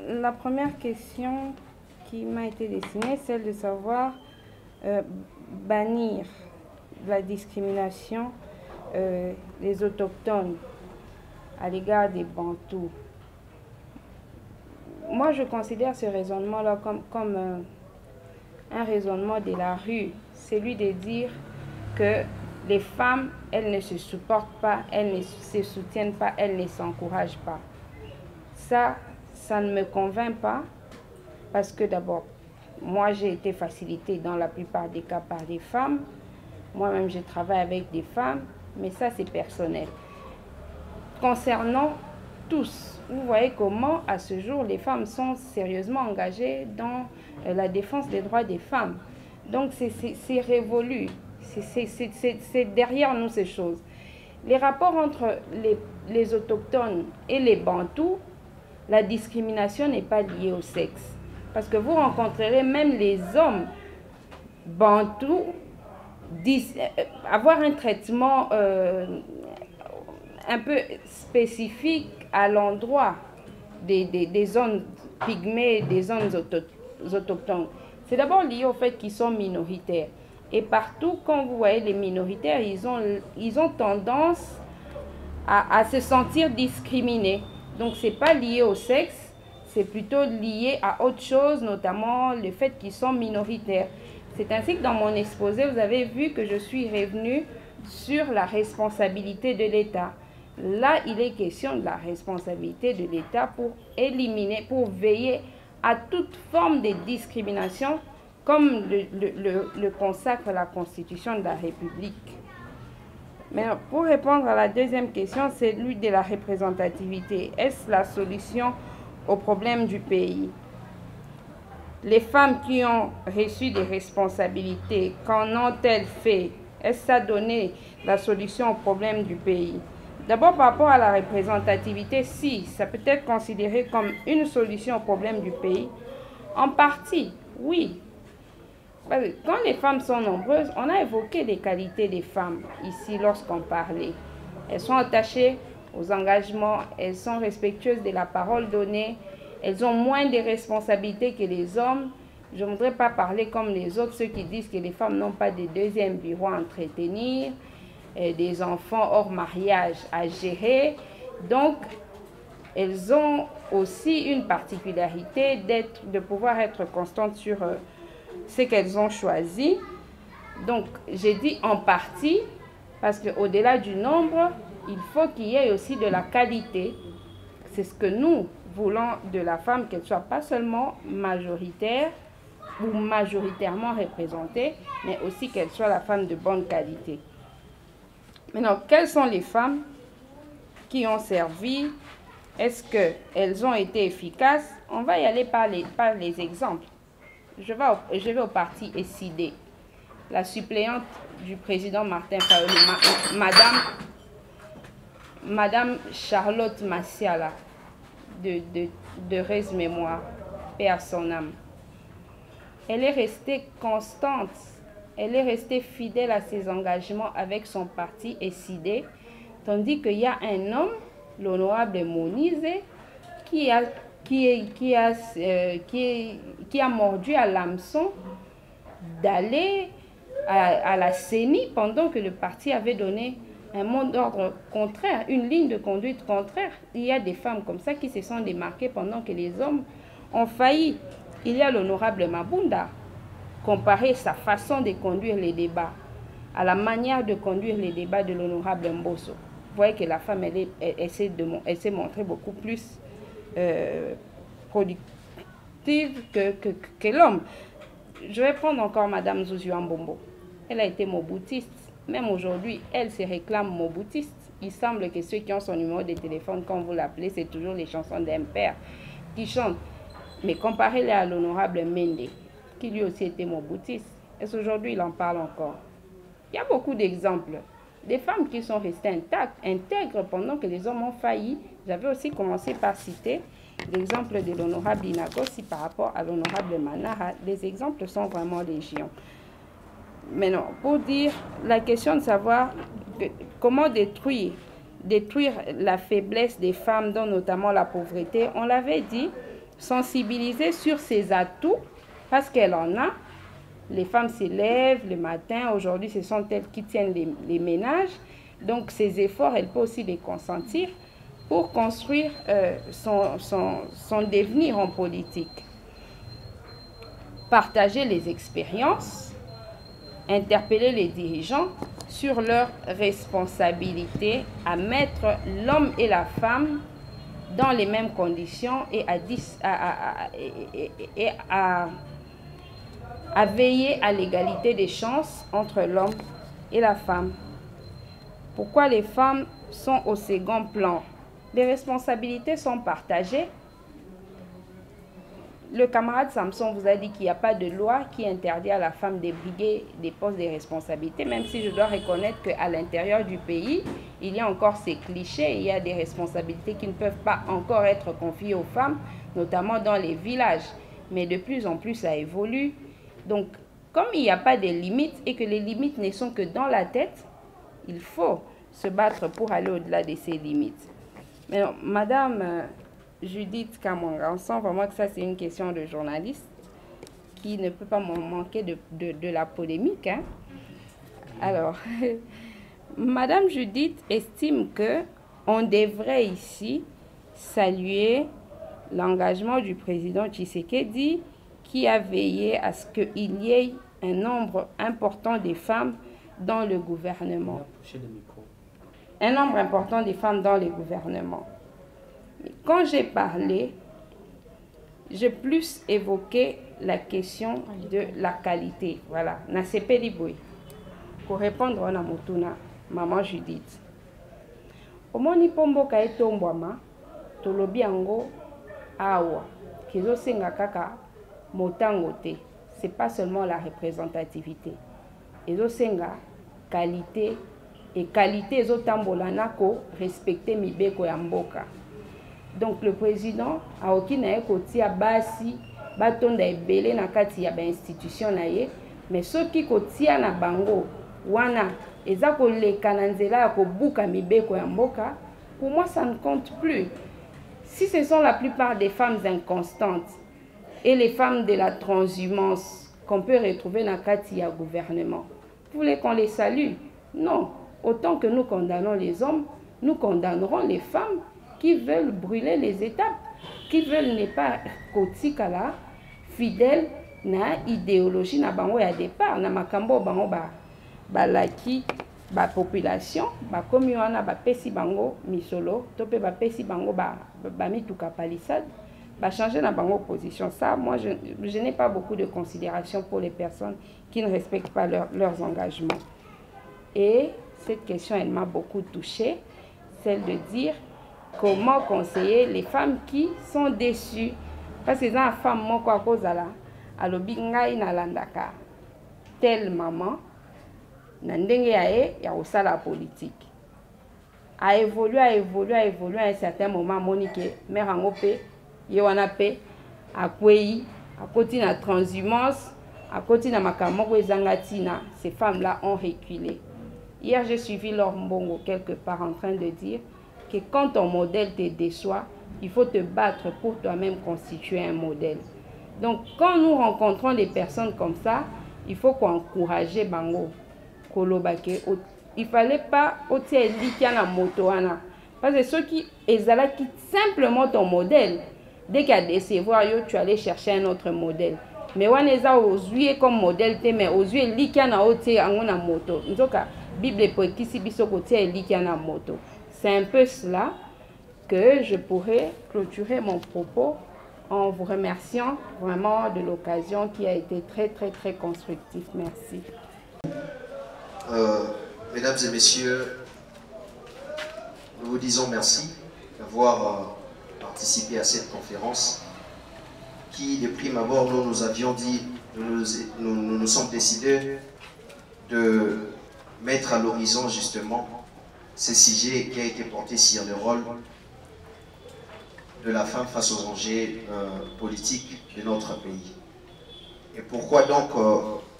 La première question qui m'a été destinée, c'est celle de savoir bannir la discrimination des autochtones à l'égard des Bantous. Moi, je considère ce raisonnement-là comme un raisonnement de la rue, celui de dire que les femmes, elles ne se supportent pas, elles ne se soutiennent pas, elles ne s'encouragent pas. Ça ne me convainc pas, parce que d'abord, moi j'ai été facilitée dans la plupart des cas par des femmes. Moi-même, je travaille avec des femmes, mais ça c'est personnel. Concernant tous, vous voyez comment à ce jour les femmes sont sérieusement engagées dans la défense des droits des femmes. Donc c'est révolu, c'est derrière nous ces choses. Les rapports entre les autochtones et les Bantous, la discrimination n'est pas liée au sexe. Parce que vous rencontrerez même les hommes Bantous avoir un traitement un peu spécifique à l'endroit des zones pygmées, des zones autochtones. C'est d'abord lié au fait qu'ils sont minoritaires. Et partout, quand vous voyez les minoritaires, ils ont tendance à se sentir discriminés. Donc, ce n'est pas lié au sexe, c'est plutôt lié à autre chose, notamment le fait qu'ils sont minoritaires. C'est ainsi que dans mon exposé, vous avez vu que je suis revenue sur la responsabilité de l'État. Là, il est question de la responsabilité de l'État pour éliminer, pour veiller à toute forme de discrimination comme le consacre la Constitution de la République. Mais pour répondre à la deuxième question, c'est celui de la représentativité. Est-ce la solution au problème du pays? Les femmes qui ont reçu des responsabilités, qu'en ont-elles fait? Est-ce que ça a donné la solution au problème du pays? D'abord, par rapport à la représentativité, si, ça peut être considéré comme une solution au problème du pays. En partie, oui. Parce que quand les femmes sont nombreuses, on a évoqué les qualités des femmes ici lorsqu'on parlait. Elles sont attachées aux engagements, elles sont respectueuses de la parole donnée, elles ont moins de responsabilités que les hommes. Je ne voudrais pas parler comme les autres, ceux qui disent que les femmes n'ont pas de deuxième bureau à entretenir, des enfants hors mariage à gérer. Donc, elles ont aussi une particularité de pouvoir être constantes sur ce qu'elles ont choisi. Donc, j'ai dit en partie, parce qu'au-delà du nombre, il faut qu'il y ait aussi de la qualité. C'est ce que nous voulons de la femme, qu'elle soit pas seulement majoritaire ou majoritairement représentée, mais aussi qu'elle soit la femme de bonne qualité. Maintenant, quelles sont les femmes qui ont servi? Est-ce qu'elles ont été efficaces? On va y aller par les exemples. Je vais au parti SID. La suppléante du président Martin Fayulu, Madame Charlotte Massiala, de Res Mémoire, paix à son âme. Elle est restée constante, elle est restée fidèle à ses engagements avec son parti SID, tandis qu'il y a un homme, l'honorable Monize, qui a mordu à l'hameçon d'aller à la CENI pendant que le parti avait donné un mot d'ordre contraire, une ligne de conduite contraire. Il y a des femmes comme ça qui se sont démarquées pendant que les hommes ont failli. Il y a l'honorable Mabunda, comparer sa façon de conduire les débats à la manière de conduire les débats de l'honorable Mbosso. Vous voyez que la femme, elle s'est montrée beaucoup plus productive que l'homme. Je vais prendre encore Madame Zouzou Mbombo. Elle a été moboutiste. Même aujourd'hui, elle se réclame moboutiste. Il semble que ceux qui ont son numéro de téléphone, quand vous l'appelez, c'est toujours les chansons d'un père qui chantent. Mais comparez-les à l'honorable Mende, qui lui aussi était moboutiste. Est-ce qu'aujourd'hui, il en parle encore? Il y a beaucoup d'exemples. Des femmes qui sont restées intègres pendant que les hommes ont failli. J'avais aussi commencé par citer l'exemple de l'honorable Inagosi par rapport à l'honorable Manara. Les exemples sont vraiment légion. Maintenant, pour dire la question de savoir comment détruire la faiblesse des femmes, dont notamment la pauvreté, on l'avait dit, sensibiliser sur ses atouts, parce qu'elle en a. Les femmes s'élèvent le matin, aujourd'hui ce sont elles qui tiennent les ménages, donc ces efforts, elle peut aussi les consentir pour construire son devenir en politique. Partager les expériences, interpeller les dirigeants sur leurs responsabilités à mettre l'homme et la femme dans les mêmes conditions et à veiller à l'égalité des chances entre l'homme et la femme. Pourquoi les femmes sont au second plan? Les responsabilités sont partagées. Le camarade Samson vous a dit qu'il n'y a pas de loi qui interdit à la femme de briguer des postes de responsabilité, même si je dois reconnaître qu'à l'intérieur du pays, il y a encore ces clichés, il y a des responsabilités qui ne peuvent pas encore être confiées aux femmes, notamment dans les villages. Mais de plus en plus, ça évolue. Donc, comme il n'y a pas de limites et que les limites ne sont que dans la tête, il faut se battre pour aller au-delà de ces limites. Mais non, Madame Judith Kamanga, on sent vraiment que ça c'est une question de journaliste qui ne peut pas manquer de la polémique. Hein? Alors, Madame Judith estime qu'on devrait ici saluer l'engagement du président Tshisekedi qui a veillé à ce qu'il y ait un nombre important de femmes dans le gouvernement. Un nombre important de femmes dans le gouvernement. Quand j'ai parlé, j'ai plus évoqué la question de la qualité. Voilà, na sepeli boy. Pour répondre à motuna, maman Judith. Omoni pombo ka etombwama, tolobi yango awa. Kizo senga kaka motango te. C'est pas seulement la représentativité. Ezo senga qualité et qualité ezo tambolana ko respecter mibeko ya mboka. Donc le président a okina ekotia basi batonda ebele na kati ya ba institution na ye, mais soki kotia na bango wana eza koleka na nzela ya kobuka mibeko ya mboka, pour moi ça ne compte plus. Si ce sont la plupart des femmes inconstantes et les femmes de la transhumance qu'on peut retrouver dans le ya gouvernement, vous voulez qu'on les salue? Non. Autant que nous condamnons les hommes, nous condamnerons les femmes qui veulent brûler les étapes, qui veulent ne pas kotikala fidèle na idéologie na bango ya départ, na makambo bango ba laki ba population, ba komi wana ba pesi bango misolo, tope ba pesi bango ba mituka palissade, ba changer na bango position. Ça, moi je n'ai pas beaucoup de considération pour les personnes qui ne respectent pas leurs engagements. Et cette question, elle m'a beaucoup touchée, celle de dire comment conseiller les femmes qui sont déçues. Parce que dans la femme, moi, quoi cause à la, alobi ngai na landaka, telle maman, nandenge yae, ya osa la politique. A évolué à un certain moment, Monique, mère en opé, yewana pe, a kwei, a côté na transhumance, à côté na makamoko ezangatina, ces femmes-là ont reculé. Hier, j'ai suivi Laure Mbongo quelque part en train de dire que quand ton modèle te déçoit, il faut te battre pour toi-même constituer un modèle. Donc, quand nous rencontrons des personnes comme ça, il faut encourager Bango. Il ne fallait pas ôter na motoana. Parce que ceux qui quittent simplement ton modèle, dès qu'il y a décevoir, tu allais chercher un autre modèle. Mais on est aux comme modèle, mais aux yeux likiana ôter na moto. Bible moto. C'est un peu cela que je pourrais clôturer mon propos en vous remerciant vraiment de l'occasion qui a été très constructive. Merci. Mesdames et messieurs, nous vous disons merci d'avoir participé à cette conférence qui, de prime abord, nous avions dit, nous nous sommes décidés de mettre à l'horizon justement ce sujet qui a été porté sur le rôle de la femme face aux enjeux politiques de notre pays. Et pourquoi donc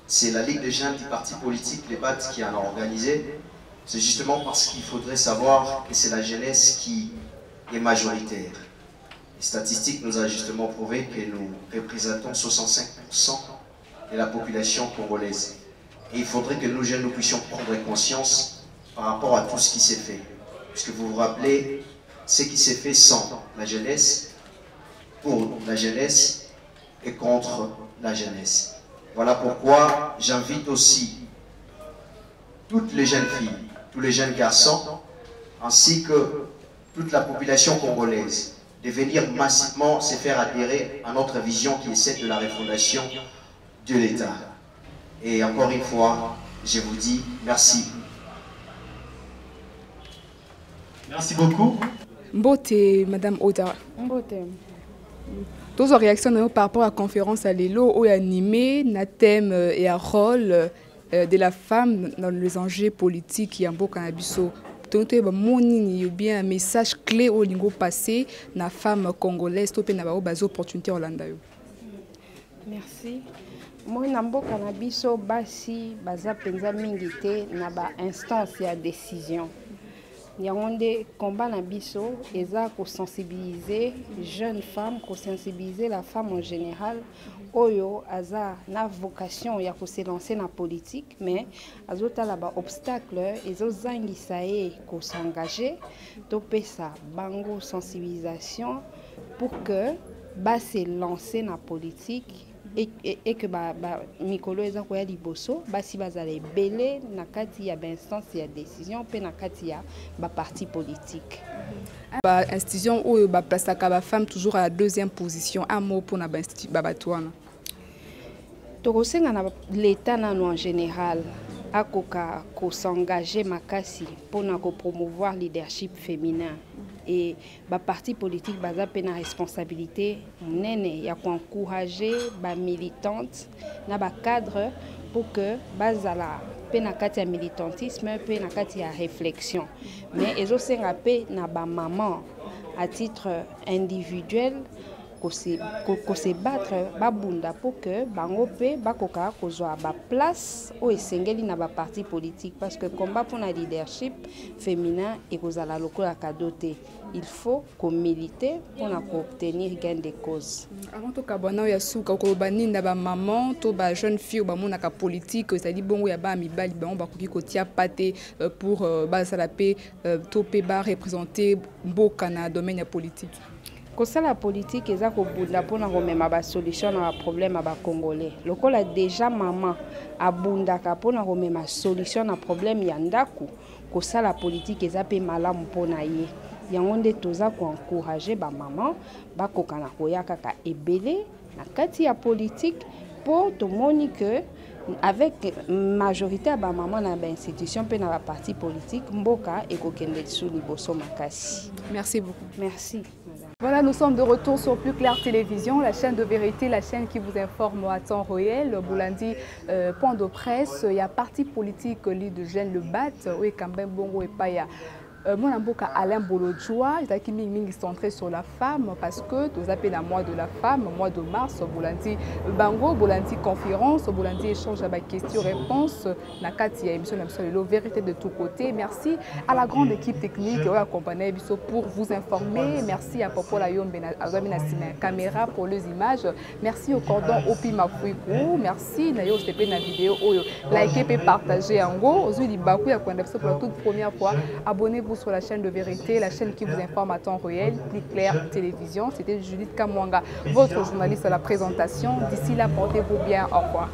c'est la Ligue des jeunes du parti politique, les BAT, qui en a organisé? C'est justement parce qu'il faudrait savoir que c'est la jeunesse qui est majoritaire. Les statistiques nous ont justement prouvé que nous représentons 65% de la population congolaise. Et il faudrait que nous jeunes, nous puissions prendre conscience par rapport à tout ce qui s'est fait. Puisque vous vous rappelez, ce qui s'est fait sans la jeunesse, pour la jeunesse et contre la jeunesse. Voilà pourquoi j'invite aussi toutes les jeunes filles, tous les jeunes garçons, ainsi que toute la population congolaise, de venir massivement se faire adhérer à notre vision qui est celle de la refondation de l'État. Et encore une fois, je vous dis merci. Merci beaucoup. Mbote, Madame Oda. Mbote. Tous en réaction par rapport à la conférence à l'élo où animé na thème et à rôle de la femme dans les enjeux politiques qui en Bokanabiso. Donc il y a bien un message clé au niveau passé na femme congolaise topé na bazo opportunité Hollanda. Merci. Moi na mboka na biso basi baza penza mingi te na ba instance ya décision. Yangonde combat na biso eza ko sensibiliser jeunes femmes, ko sensibiliser la femme en général oyo aza na vocation ya ko se lancer na politique mais azota la ba obstacle ezo zangisa e ko s'engager to pesa bango sensibilisation pour que ba se lancer na politique et que mikolo eza ko ya liboso basi bazala ebele na kati ya instance ya décision pe na kati ya parti politique. Institution où ba place ka ba femme toujours à la deuxième position, un mot pour na ba batouana. tokosenga na l'État nano en général akoka ko s'engager makasi pour promouvoir leadership féminin et ba parti politique baza pe na responsabilité nene ya ko encourager ba militante na ba cadre pour que bazala pe na kati ya militantisme pe na kati ya réflexion mais ezosenga pe na ba maman à titre individuel ko se battre babunda pour que bango pe bakoka kozwa ba place o esengeli na ba parti politique parce que combat pour la leadership féminin et kozala lokola kadote il faut qu'on milite pour obtenir gain de cause. Avant tout kabana ya suka ko baninda ba maman to ba jeune fille ba monaka politique ça dit bongo ya ba mibali ba on ba koki ko tia paté pour ba sala pe to pe ba représenter mboka na domaine politique. La politique eza ko bunda pona ko mema ba solution na problème ba congolais lokola déjà maman abunda ka pona ko mema solution na problème ya ndaku ko la politique eza pe malamu pona ye yango nde toza ko encourager ba maman ba kokana ko yaka ka ebele na kati ya politique pour to moni que avec majorité ba maman na ba institution pe na ba parti politique mboka ekokende sous liboso makasi. Merci beaucoup. Merci. Voilà, nous sommes de retour sur Plus Clair Télévision, la chaîne de vérité, la chaîne qui vous informe à temps réel. Boulandi, point de presse, il y a parti politique, l'île de Jeanne Le Bat, oui, quand même, bongo et paya. Mon amboka Alain Bolodjoa, qui est centré sur la femme parce que nous appelons le mois de la femme, mois de mars, Bolandi Bango, Bolandi conférence, Bolandi échange avec questions-réponses, Nakati a émission de vérité de tous côtés. Merci à la grande équipe technique qui a accompagné pour vous informer. Merci à Popola Yombe caméra pour les images. Merci au cordon Opi Mafuikou. Merci Nayo Stepe na vidéo. Likez et partagez en gros. Aujourd'hui, Bakou a pour la toute première fois. Abonnez-vous sur la chaîne de vérité, la chaîne qui vous informe à temps réel, Plus Clair Télévision. C'était Judith Kamwanga, votre journaliste à la présentation. D'ici là, portez-vous bien. Au revoir.